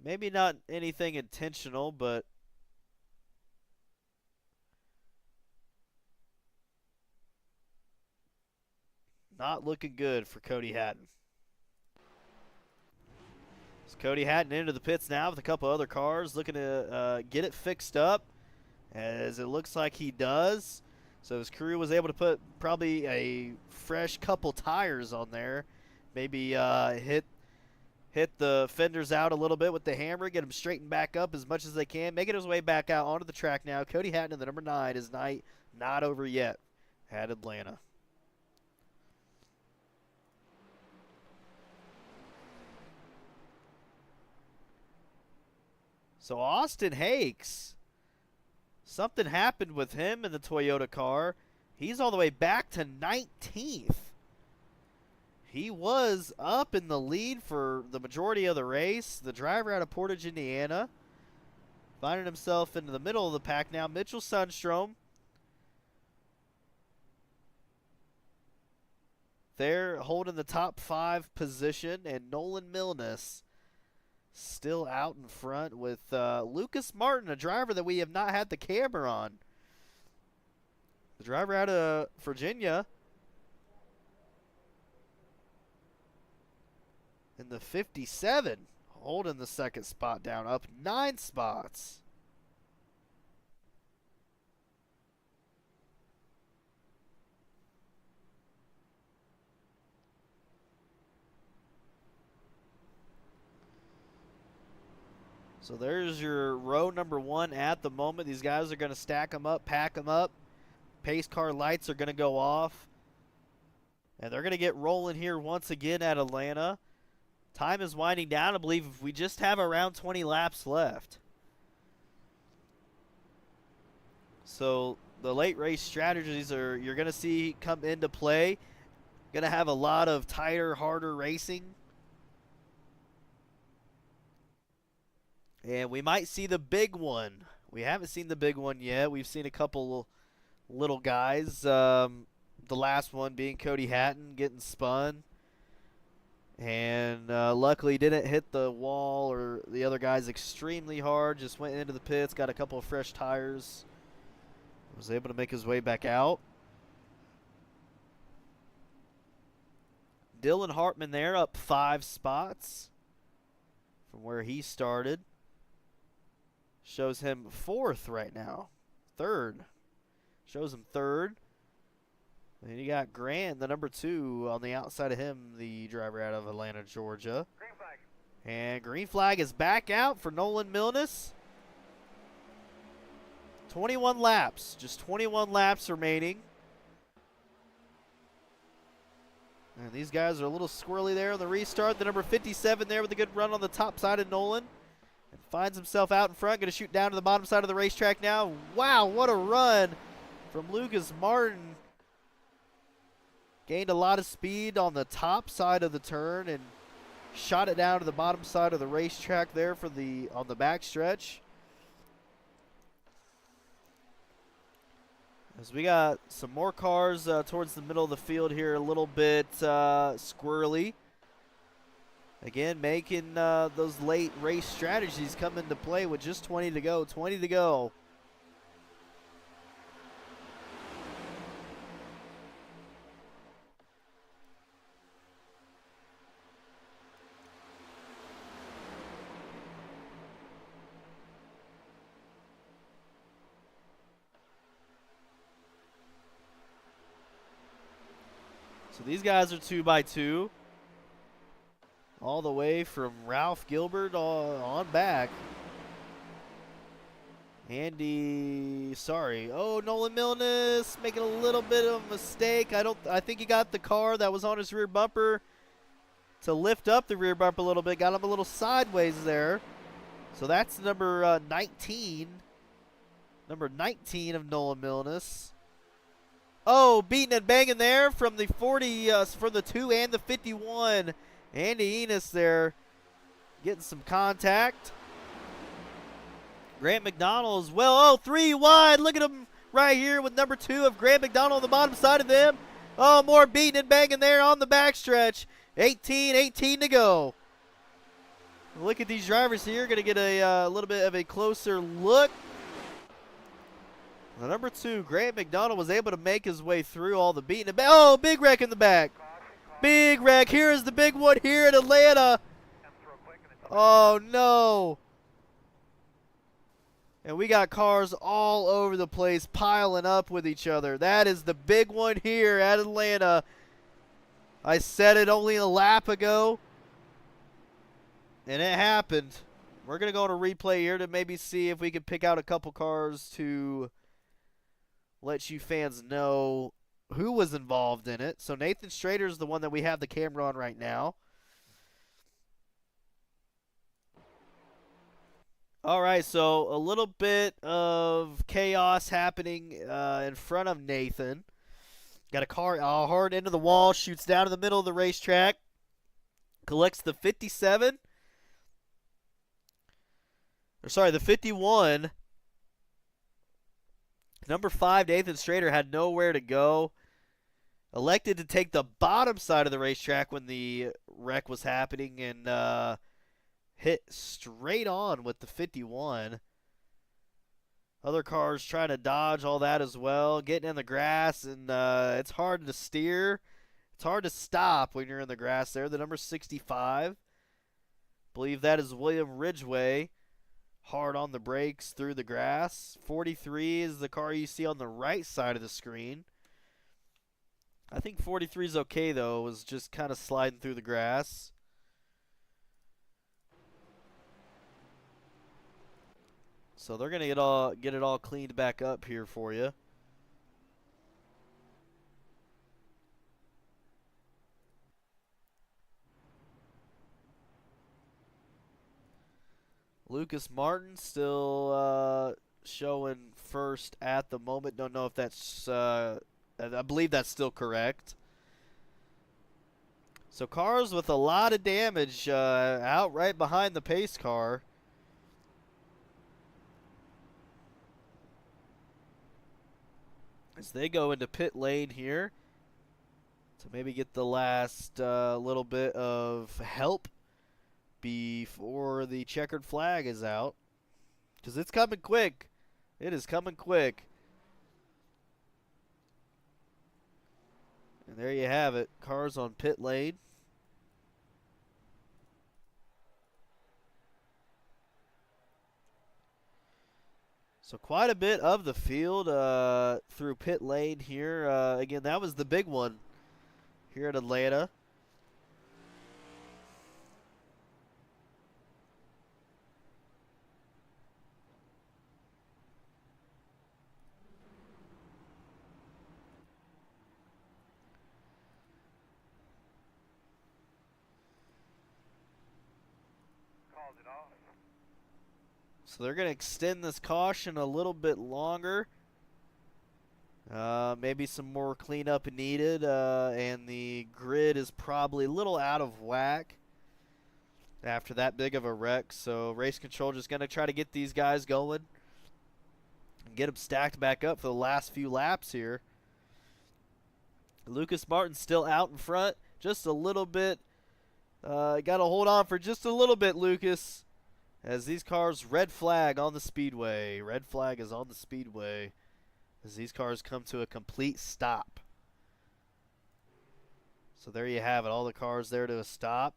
Maybe not anything intentional, but not looking good for Cody Hatton. So Cody Hatton into the pits now with a couple other cars, looking to get it fixed up, as it looks like he does. So his crew was able to put probably a fresh couple tires on there. Maybe hit the fenders out a little bit with the hammer, get them straightened back up as much as they can, making his way back out onto the track now. Cody Hatton in the number 9. His night not over yet at Atlanta. So Austin Hakes, something happened with him in the Toyota car. He's all the way back to 19th. He was up in the lead for the majority of the race. The driver out of Portage, Indiana, finding himself into the middle of the pack now. Mitchell Sundstrom there holding the top 5 position, and Nolan Milnes still out in front with Lucas Martin, a driver that we have not had the camera on. The driver out of Virginia in the 57, holding the second spot down, up 9 spots. So there's your row number 1 at the moment. These guys are going to stack them up, pack them up. Pace car lights are going to go off. And they're going to get rolling here once again at Atlanta. Time is winding down. I believe we just have around 20 laps left. So the late race strategies you're going to see come into play. Going to have a lot of tighter, harder racing. And we might see the big one. We haven't seen the big one yet. We've seen a couple little guys. The last one being Cody Hatton getting spun. And luckily didn't hit the wall or the other guys extremely hard. Just went into the pits, got a couple of fresh tires. Was able to make his way back out. Dylan Hartman there up 5 spots from where he started. Shows him 4th right now. 3rd. Shows him 3rd. And you got Grant, the number 2, on the outside of him, the driver out of Atlanta, Georgia. Green flag. And green flag is back out for Nolan Milnes. 21 laps. Just 21 laps remaining. And these guys are a little squirrely there on the restart. The number 57 there with a good run on the top side of Nolan. And finds himself out in front. Going to shoot down to the bottom side of the racetrack now. Wow, what a run from Lucas Martin. Gained a lot of speed on the top side of the turn and shot it down to the bottom side of the racetrack there for on the back stretch. As we got some more cars towards the middle of the field here, a little bit squirrely. Again, making those late race strategies come into play with just 20 to go. 20 to go. So these guys are 2x2. All the way from Ralph Gilbert on back. Nolan Milnes making a little bit of a mistake. I think he got the car that was on his rear bumper to lift up the rear bumper a little bit. Got him a little sideways there. So that's number 19. Number 19 of Nolan Milnes. Oh, beating and banging there from the 40, from the 2 and the 51. Andy Enos there getting some contact. Grant McDonald as well. Oh, 3 wide. Look at him right here with number 2 of Grant McDonald on the bottom side of them. Oh, more beating and banging there on the backstretch. 18 to go. Look at these drivers here. Going to get a little bit of a closer look. The number 2, Grant McDonald, was able to make his way through all the beating. Oh, big wreck in the back. Big wreck. Here is the big one here in Atlanta. Oh, no. And we got cars all over the place piling up with each other. That is the big one here at Atlanta. I said it only a lap ago, and it happened. We're going to go on a replay here to maybe see if we can pick out a couple cars to let you fans know who was involved in it. So Nathan Strader is the one that we have the camera on right now. All right, so a little bit of chaos happening in front of Nathan. Got a car hard into the wall, shoots down to the middle of the racetrack, collects the 57. The 51. Number 5, Nathan Strader, had nowhere to go. Elected to take the bottom side of the racetrack when the wreck was happening and hit straight on with the 51. Other cars trying to dodge all that as well, getting in the grass, and it's hard to steer. It's hard to stop when you're in the grass there. The number 65, believe that is William Ridgway. Hard on the brakes through the grass. 43 is the car you see on the right side of the screen. I think 43 is okay, though. It was just kind of sliding through the grass. So they're going to get it all cleaned back up here for you. Lucas Martin still showing first at the moment. Don't know if that's, I believe that's still correct. So cars with a lot of damage out right behind the pace car. As they go into pit lane here to maybe get the last little bit of help before the checkered flag is out, because it's coming quick. It is coming quick. And there you have it. Cars on pit lane. So quite a bit of the field through pit lane here. Again, that was the big one here at Atlanta. So they're going to extend this caution a little bit longer. Maybe some more cleanup needed, and the grid is probably a little out of whack after that big of a wreck. So race control just going to try to get these guys going and get them stacked back up for the last few laps here. Lucas Martin still out in front, just a little bit. Got to hold on for just a little bit, Lucas. As these cars, red flag on the speedway. Red flag is on the speedway as these cars come to a complete stop. So there you have it, all the cars there to a stop.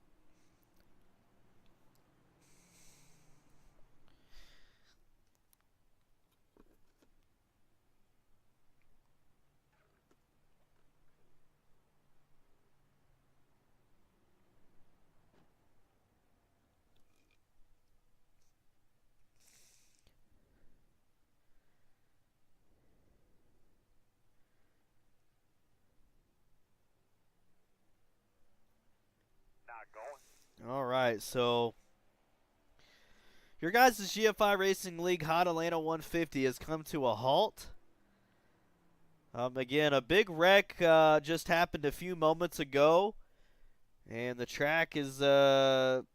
All right, so your guys' GFI Racing League Hot Atlanta 150 has come to a halt. Again, a big wreck just happened a few moments ago, and the track is in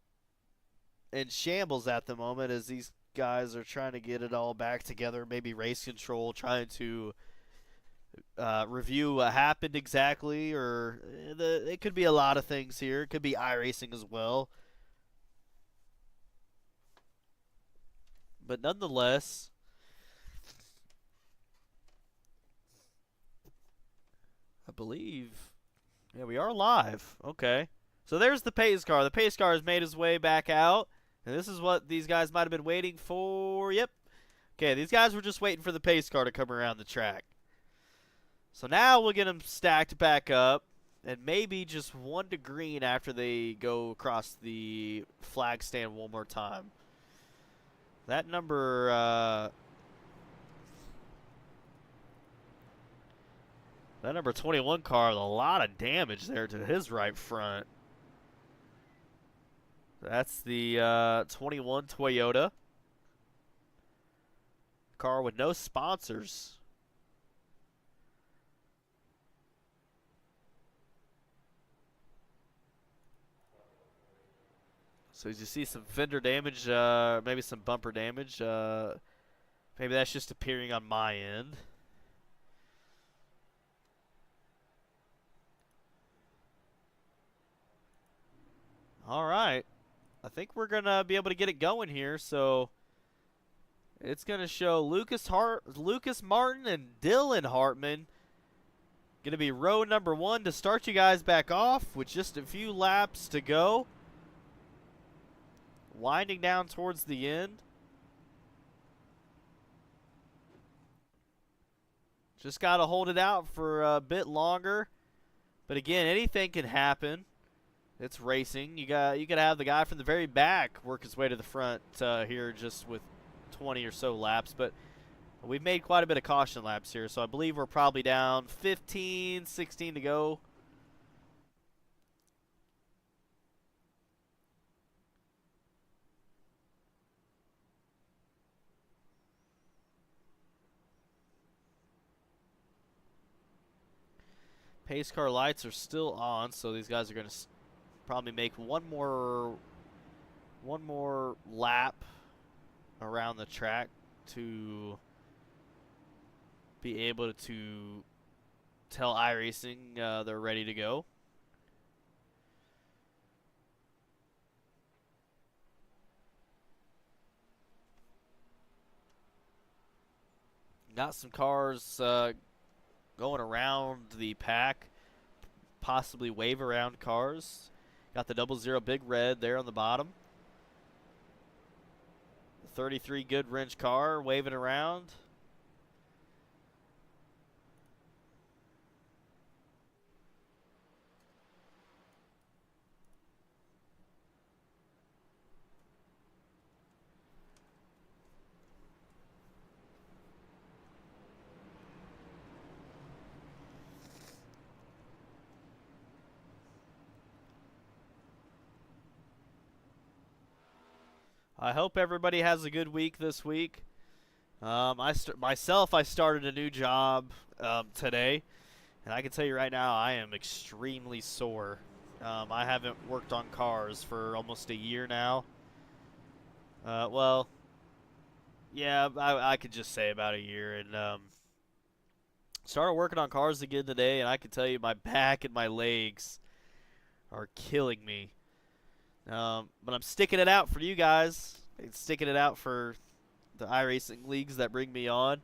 shambles at the moment as these guys are trying to get it all back together. Maybe race control trying to review what happened exactly, or it could be a lot of things here. It could be iRacing as well. But nonetheless, I believe, yeah, we are live. Okay. So there's the pace car. The pace car has made his way back out. And this is what these guys might have been waiting for. Yep. Okay, these guys were just waiting for the pace car to come around the track. So now we'll get them stacked back up. And maybe just one to green after they go across the flag stand one more time. That number 21 car with a lot of damage there to his right front. That's the 21 Toyota. Car with no sponsors. So as you see some fender damage, maybe some bumper damage. Maybe that's just appearing on my end. All right. I think we're going to be able to get it going here. So it's going to show Lucas Martin and Dylan Hartman. Going to be row number 1 to start you guys back off with just a few laps to go. Winding down towards the end. Just got to hold it out for a bit longer. But again, anything can happen. It's racing. You got to have the guy from the very back work his way to the front here just with 20 or so laps. But we've made quite a bit of caution laps here. So I believe we're probably down 15, 16 to go. Pace car lights are still on, so these guys are going to probably make one more lap around the track to be able to tell iRacing they're ready to go. Got some cars going around the pack, possibly wave around cars. Got the 00 Big Red there on the bottom. 33 good wrench car waving around. I hope everybody has a good week this week. I started a new job today, and I can tell you right now I am extremely sore. I haven't worked on cars for almost a year now. Well, yeah, I could just say about a year, and started working on cars again today, and I can tell you my back and my legs are killing me. But I'm sticking it out for you guys. I'm sticking it out for the iRacing leagues that bring me on.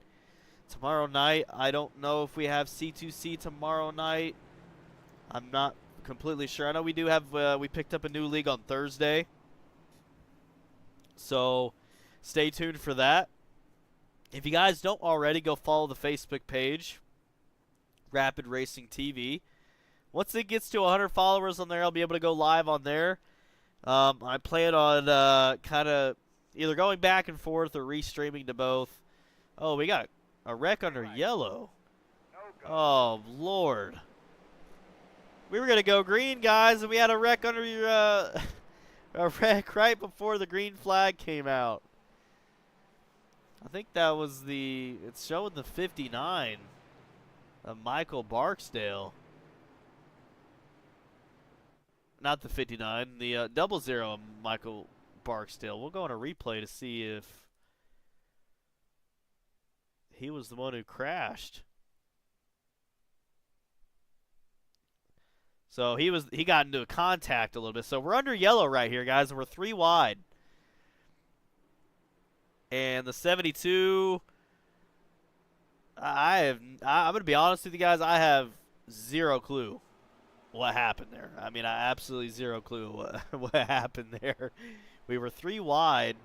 Tomorrow night, I don't know if we have C2C tomorrow night. I'm not completely sure. I know we do have, we picked up a new league on Thursday. So stay tuned for that. If you guys don't already, go follow the Facebook page, Rapid Racing TV. Once it gets to 100 followers on there, I'll be able to go live on there. I plan on kind of either going back and forth or restreaming to both. Oh, we got a wreck under yellow. Oh, Lord. We were going to go green, guys, and we had a wreck under a wreck right before the green flag came out. I think that was it's showing the 59 of Michael Barksdale. Not the 59, the 00 of Michael Barksdale. We'll go on a replay to see if he was the one who crashed. So he got into a contact a little bit. So we're under yellow right here, guys, and we're 3 wide. And the 72, I'm going to be honest with you guys, I have zero clue what happened there. I mean, I absolutely zero clue what happened there. We were 3 wide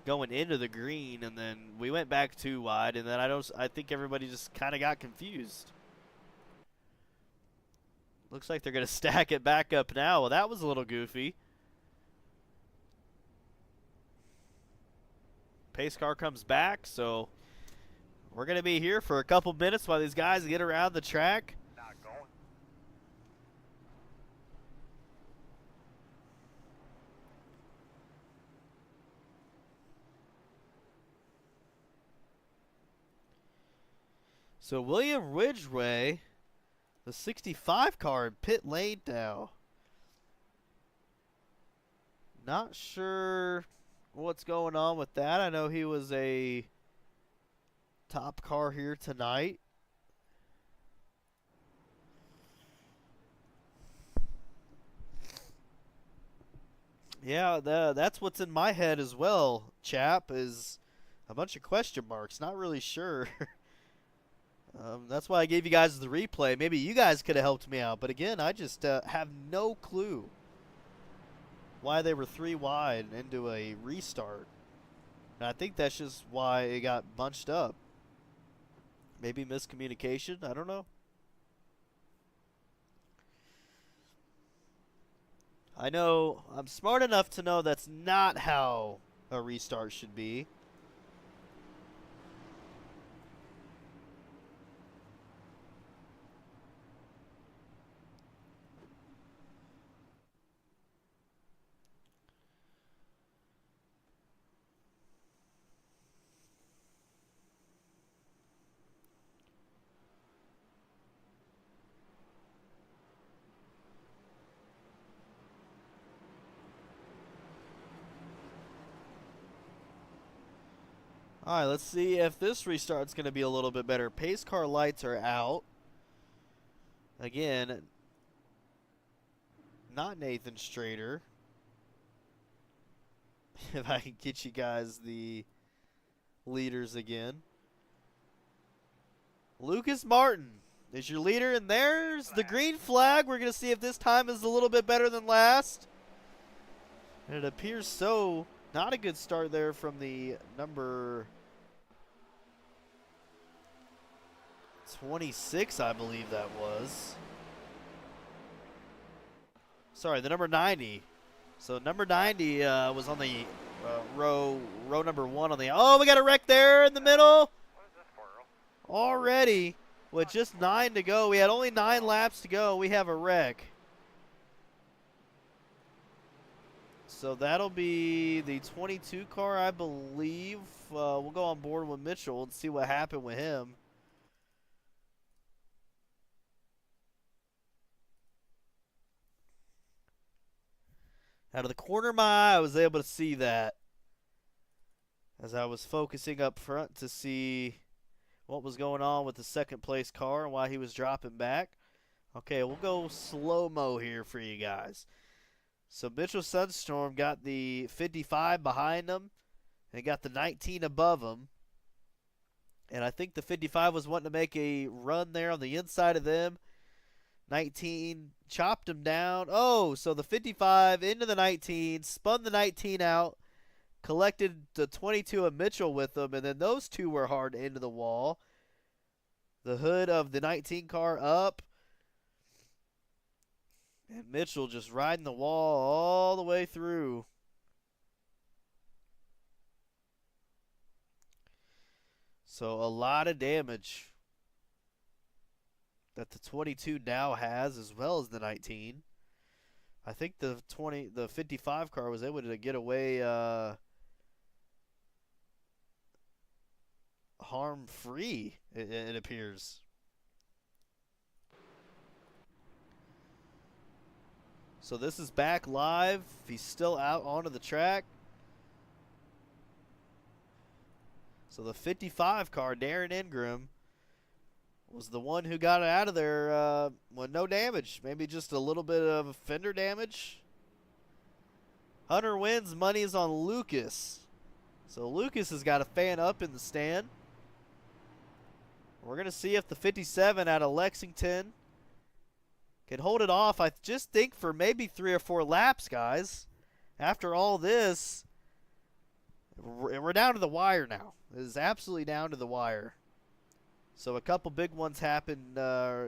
going into the green, and then we went back 2 wide, and then I think everybody just kind of got confused. Looks like they're going to stack it back up now. Well, that was a little goofy. Pace car comes back, so we're going to be here for a couple minutes while these guys get around the track. So William Ridgway, the 65 car in pit lane now. Not sure what's going on with that. I know he was a top car here tonight. Yeah, that's what's in my head as well, chap, is a bunch of question marks. Not really sure. That's why I gave you guys the replay. Maybe you guys could have helped me out. But again, I just have no clue why they were 3 wide into a restart. And I think that's just why it got bunched up. Maybe miscommunication. I don't know. I know I'm smart enough to know that's not how a restart should be. All right, let's see if this restart's going to be a little bit better. Pace car lights are out. Again, not Nathan Strader. If I can get you guys the leaders again. Lucas Martin is your leader, and there's the green flag. We're going to see if this time is a little bit better than last. And it appears so Not a good start there from the number 26, I believe that was. Sorry, the number 90. So number 90 was on the row number 1 on the. Oh, we got a wreck there in the middle. What is this for, Earl? Already, with just 9 to go. We had only 9 laps to go. We have a wreck. So that'll be the 22 car, I believe. We'll go on board with Mitchell and see what happened with him. Out of the corner of my eye, I was able to see that as I was focusing up front to see what was going on with the second place car and why he was dropping back. Okay, we'll go slow-mo here for you guys. So Mitchell Sunstorm got the 55 behind him and got the 19 above him. And I think the 55 was wanting to make a run there on the inside of them. 19 chopped him down. Oh, so the 55 into the 19, spun the 19 out, collected the 22 of Mitchell with them, and then those two were hard into the wall. The hood of the 19 car up. And Mitchell just riding the wall all the way through. So a lot of damage that the 22 now has, as well as the 19. I think the 55 car was able to get away harm-free, it appears. So this is back live. He's still out onto the track. So the 55 car, Darren Ingram, was the one who got it out of there with no damage. Maybe just a little bit of fender damage. Hunter wins. Money is on Lucas. So Lucas has got a fan up in the stand. We're going to see if the 57 out of Lexington can hold it off. I just think for maybe 3 or 4 laps, guys. After all this, we're down to the wire now. It is absolutely down to the wire. So a couple big ones happened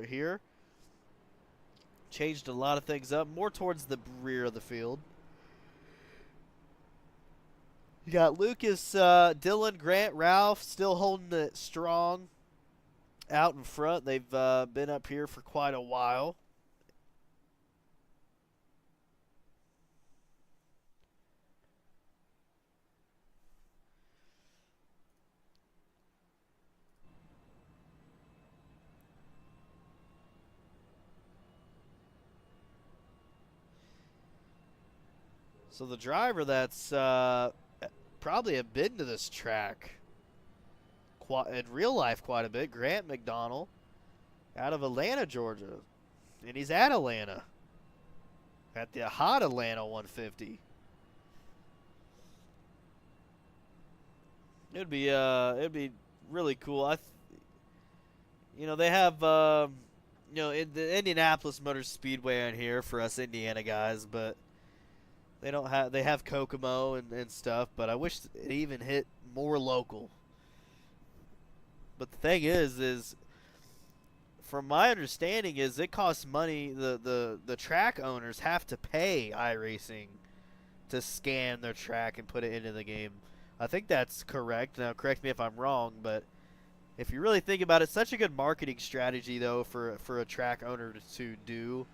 here. Changed a lot of things up. More towards the rear of the field. You got Lucas, Dylan, Grant, Ralph still holding it strong out in front. They've been up here for quite a while. So the driver that's probably have been to this track in real life quite a bit, Grant McDonald, out of Atlanta, Georgia. And he's at Atlanta, at the hot Atlanta 150. It'd be really cool. They have in the Indianapolis Motor Speedway on here for us Indiana guys, but they have Kokomo and stuff, but I wish it even hit more local. But the thing is from my understanding is it costs money. The track owners have to pay iRacing to scan their track and put it into the game. I think that's correct. Now correct me if I'm wrong, but if you really think about it, such a good marketing strategy though for a track owner to do.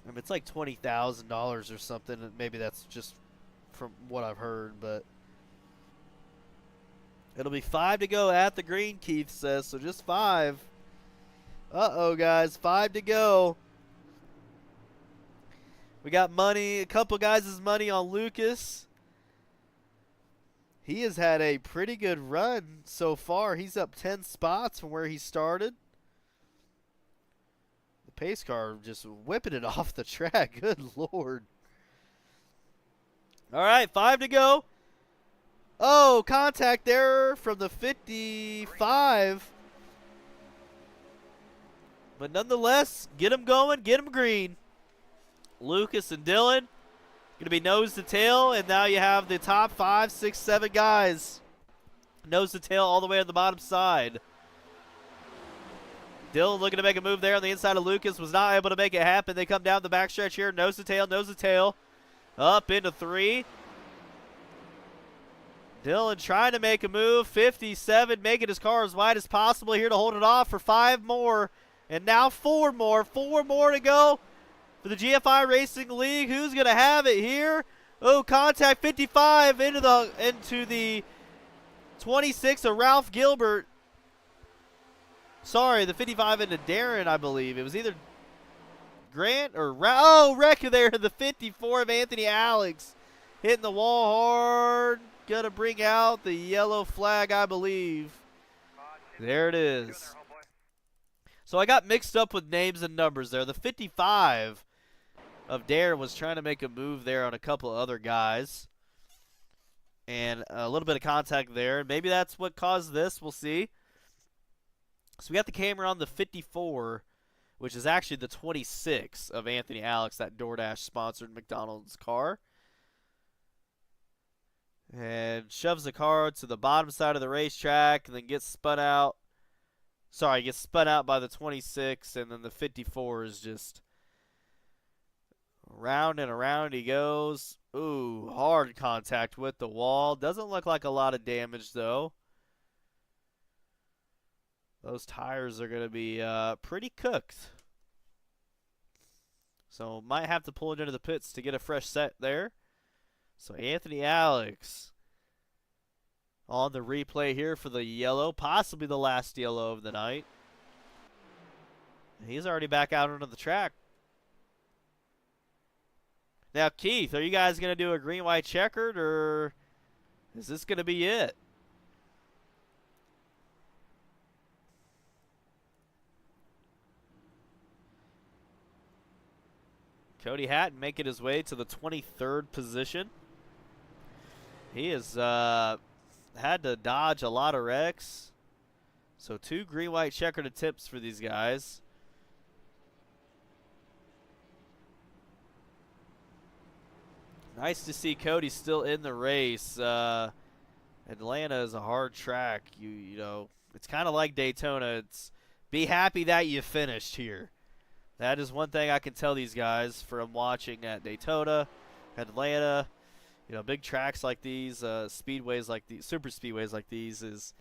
I mean, it's like $20,000 or something. Maybe that's just from what I've heard, but it'll be 5 to go at the green, Keith says, so just 5. Uh-oh, guys, 5 to go. We got money, a couple guys' money on Lucas. He has had a pretty good run so far. He's up 10 spots from where he started. Pace car just whipping it off the track. Good Lord. All right, 5 to go. Oh, contact error from the 55. But nonetheless, get him going, get him green. Lucas and Dylan Going to be nose to tail, and now you have the top 5, 6, 7 guys. Nose to tail all the way on the bottom side. Dylan looking to make a move there on the inside of Lucas. Was not able to make it happen. They come down the backstretch here. Nose to tail, nose to tail. Up into 3. Dylan trying to make a move. 57, making his car as wide as possible here to hold it off for 5 more. And now 4 more. 4 more to go for the GFI Racing League. Who's going to have it here? Oh, contact 55 into the 26 of Ralph Gilbert. Sorry, the 55 into Darren, I believe. It was either Grant or Wreck there, the 54 of Anthony Alex. Hitting the wall hard. Going to bring out the yellow flag, I believe. There it is. So I got mixed up with names and numbers there. The 55 of Darren was trying to make a move there on a couple of other guys. And a little bit of contact there. Maybe that's what caused this. We'll see. So we got the camera on the 54, which is actually the 26 of Anthony Alex, that DoorDash-sponsored McDonald's car. And shoves the car to the bottom side of the racetrack and then gets spun out. Sorry, gets spun out by the 26, and then the 54 is just around and around he goes. Ooh, hard contact with the wall. Doesn't look like a lot of damage, though. Those tires are going to be pretty cooked. So might have to pull it into the pits to get a fresh set there. So Anthony Alex on the replay here for the yellow, possibly the last yellow of the night. He's already back out onto the track. Now, Keith, are you guys going to do a green-white checkered, or is this going to be it? Cody Hatton making his way to the 23rd position. He has had to dodge a lot of wrecks. So 2 green-white checkered attempts for these guys. Nice to see Cody still in the race. Atlanta is a hard track. You know, it's kind of like Daytona. It's be happy that you finished here. That is one thing I can tell these guys from watching at Daytona, Atlanta, you know, big tracks like these, speedways like these, super speedways like these, is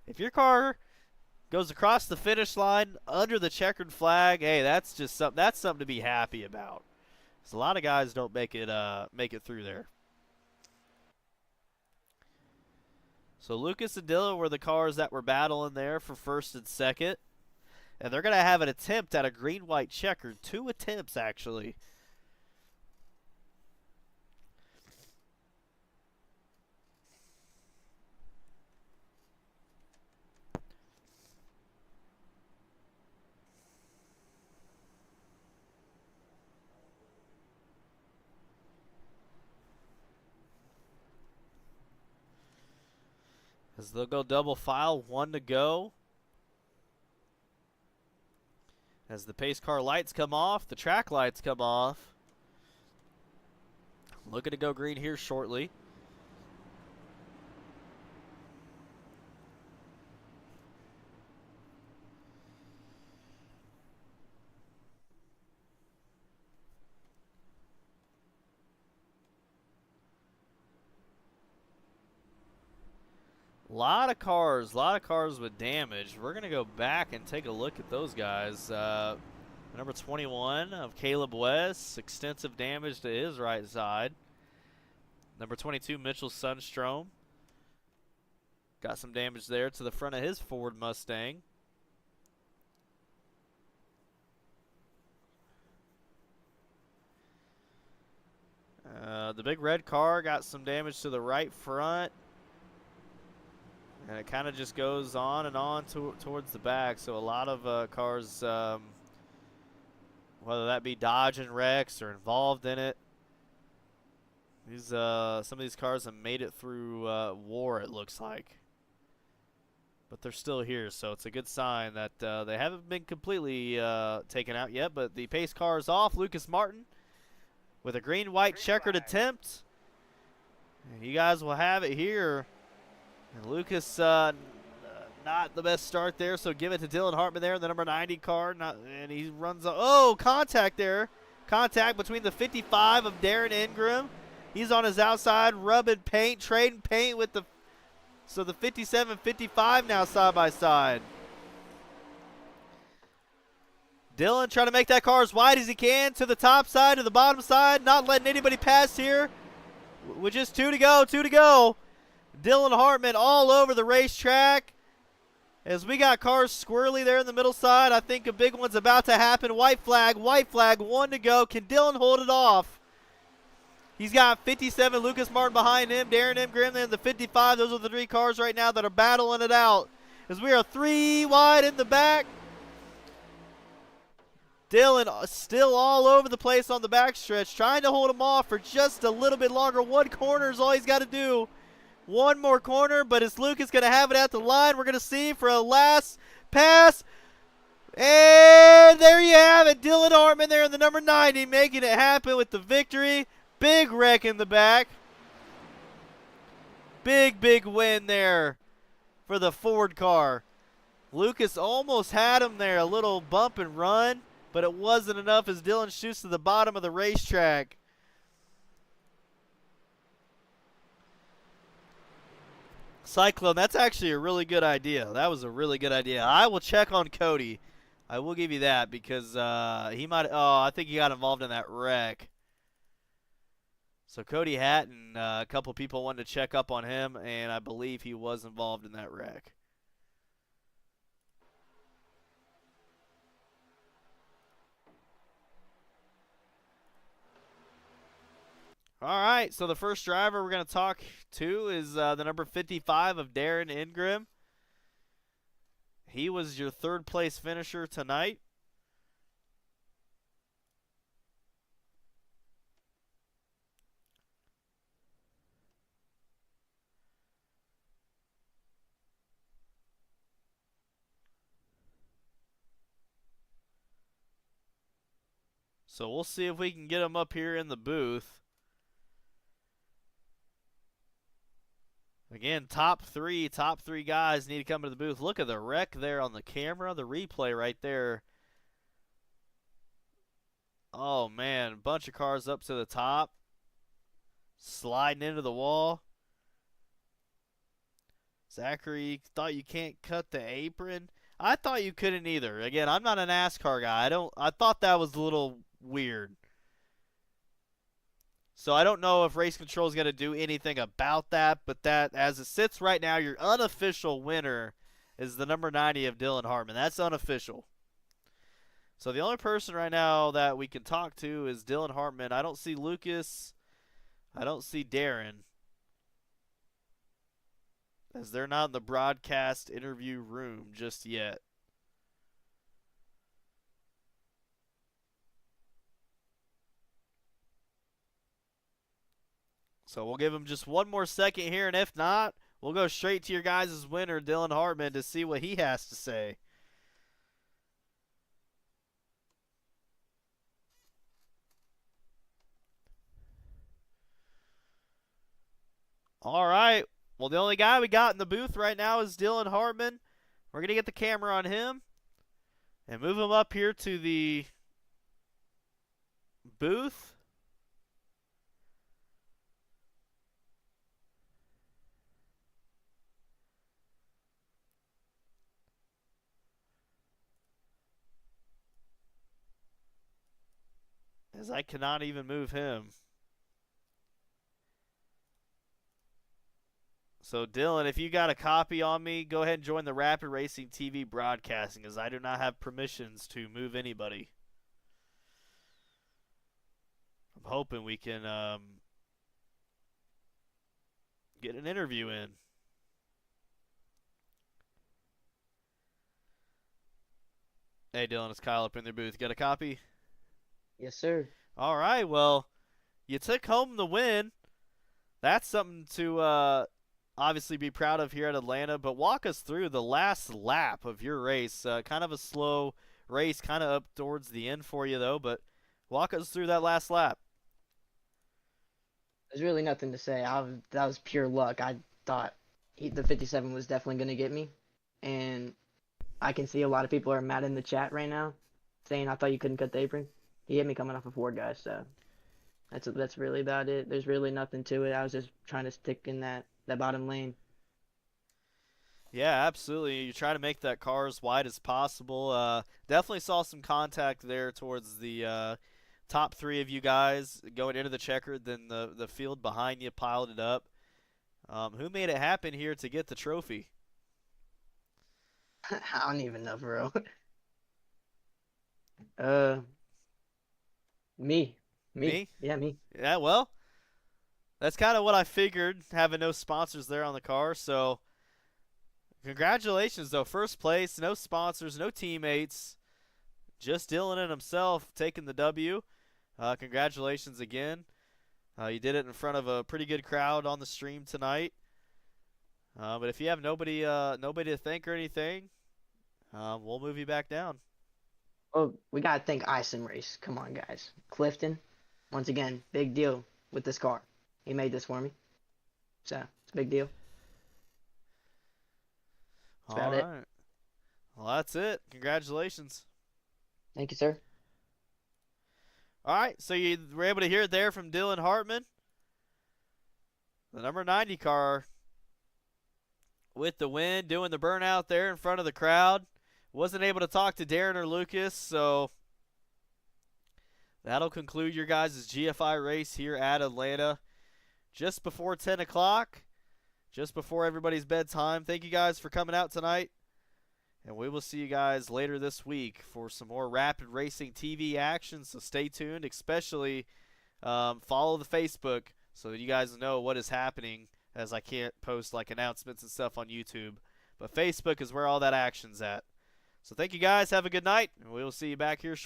if your car goes across the finish line under the checkered flag, hey, that's just something to be happy about. Because a lot of guys don't make it through there. So Lucas and Dylan were the cars that were battling there for first and second. And they're going to have an attempt at a green-white checkered. 2 attempts, actually. As they'll go double file, 1 to go. As the pace car lights come off, the track lights come off. Looking to go green here shortly. A lot of cars with damage. We're going to go back and take a look at those guys. Number 21 of Caleb West, extensive damage to his right side. Number 22, Mitchell Sundstrom. Got some damage there to the front of his Ford Mustang. The big red car got some damage to the right front. And it kind of just goes on and on towards the back. So a lot of cars, whether that be dodging wrecks or involved in it. These some of these cars have made it through war, it looks like. But they're still here, so it's a good sign that they haven't been completely taken out yet. But the pace car is off. Lucas Martin with a green-white checkered attempt. And you guys will have it here. And Lucas, not the best start there, so give it to Dylan Hartman there, the number 90 card. And he runs, contact there. Contact between the 55 of Darren Ingram. He's on his outside, rubbing paint, trading paint with the, so the 57, 55 now side by side. Dylan trying to make that car as wide as he can to the top side, to the bottom side, not letting anybody pass here. With just 2 to go. Dylan Hartman all over the racetrack. As we got cars squirrely there in the middle side, I think a big one's about to happen. White flag, 1 to go. Can Dylan hold it off? He's got 57, Lucas Martin behind him. Darren Ingram in the 55. Those are the 3 cars right now that are battling it out. As we are 3 wide in the back. Dylan still all over the place on the backstretch, trying to hold him off for just a little bit longer. 1 corner is all he's got to do. 1 more corner, but is Lucas going to have it at the line? We're going to see for a last pass. And there you have it. Dylan Hartman there in the number 90, making it happen with the victory. Big wreck in the back. Big win there for the Ford car. Lucas almost had him there, a little bump and run, but it wasn't enough as Dylan shoots to the bottom of the racetrack. Cyclone, that's actually a really good idea. That was a really good idea. I will check on Cody. I will give you that because he might. Oh, I think he got involved in that wreck. So Cody Hatton, a couple people wanted to check up on him, and I believe he was involved in that wreck. All right, so the first driver we're going to talk to is the number 55 of Darren Ingram. He was your 3rd place finisher tonight. So we'll see if we can get him up here in the booth. Again, top three guys need to come to the booth. Look at the wreck there on the camera, the replay right there. Oh, man, a bunch of cars up to the top. Sliding into the wall. Zachary, thought you can't cut the apron? I thought you couldn't either. Again, I'm not a NASCAR guy. I thought that was a little weird. So I don't know if race control is going to do anything about that, but that, as it sits right now, your unofficial winner is the number 90 of Dylan Hartman. That's unofficial. So the only person right now that we can talk to is Dylan Hartman. I don't see Lucas. I don't see Darren, as they're not in the broadcast interview room just yet. So we'll give him just 1 more second here, and if not, we'll go straight to your guys' winner, Dylan Hartman, to see what he has to say. All right. Well, the only guy we got in the booth right now is Dylan Hartman. We're going to get the camera on him and move him up here to the booth. As I cannot even move him. So, Dylan, if you got a copy on me, go ahead and join the Rapid Racing TV broadcasting, as I do not have permissions to move anybody. I'm hoping we can get an interview in. Hey, Dylan, it's Kyle up in their booth. Got a copy? Yes, sir. All right, well, you took home the win. That's something to obviously be proud of here at Atlanta, but walk us through the last lap of your race. Kind of a slow race, kind of up towards the end for you, though, but walk us through that last lap. There's really nothing to say. That was pure luck. I thought the 57 was definitely gonna get me, and I can see a lot of people are mad in the chat right now, saying I thought you couldn't cut the apron. He hit me coming off a Ford, guys. So that's really about it. There's really nothing to it. I was just trying to stick in that bottom lane. Yeah, absolutely. You try to make that car as wide as possible. Definitely saw some contact there towards the top three of you guys going into the checkered. Then the field behind you piled it up. Who made it happen here to get the trophy? I don't even know, bro. Uh, me, Me? yeah, me. Yeah, well, that's kind of what I figured, having no sponsors there on the car. So, congratulations, though. First place, no sponsors, no teammates, just Dylan and himself taking the W. Congratulations again. You did it in front of a pretty good crowd on the stream tonight. But if you have nobody to thank or anything, we'll move you back down. Oh, we gotta thank Ison Race. Come on, guys. Clifton, once again, big deal with this car. He made this for me, so it's a big deal. That's All about it. right. Well, that's it. Congratulations. Thank you, sir. All right, so you were able to hear it there from Dylan Hartman, the number 90 car, with the win, doing the burnout there in front of the crowd. Wasn't able to talk to Darren or Lucas, so that'll conclude your guys' GFI race here at Atlanta just before 10 o'clock, just before everybody's bedtime. Thank you guys for coming out tonight, and we will see you guys later this week for some more Rapid Racing TV action, so stay tuned, especially follow the Facebook so that you guys know what is happening, as I can't post like announcements and stuff on YouTube. But Facebook is where all that action's at. So thank you guys. Have a good night, and we will see you back here shortly.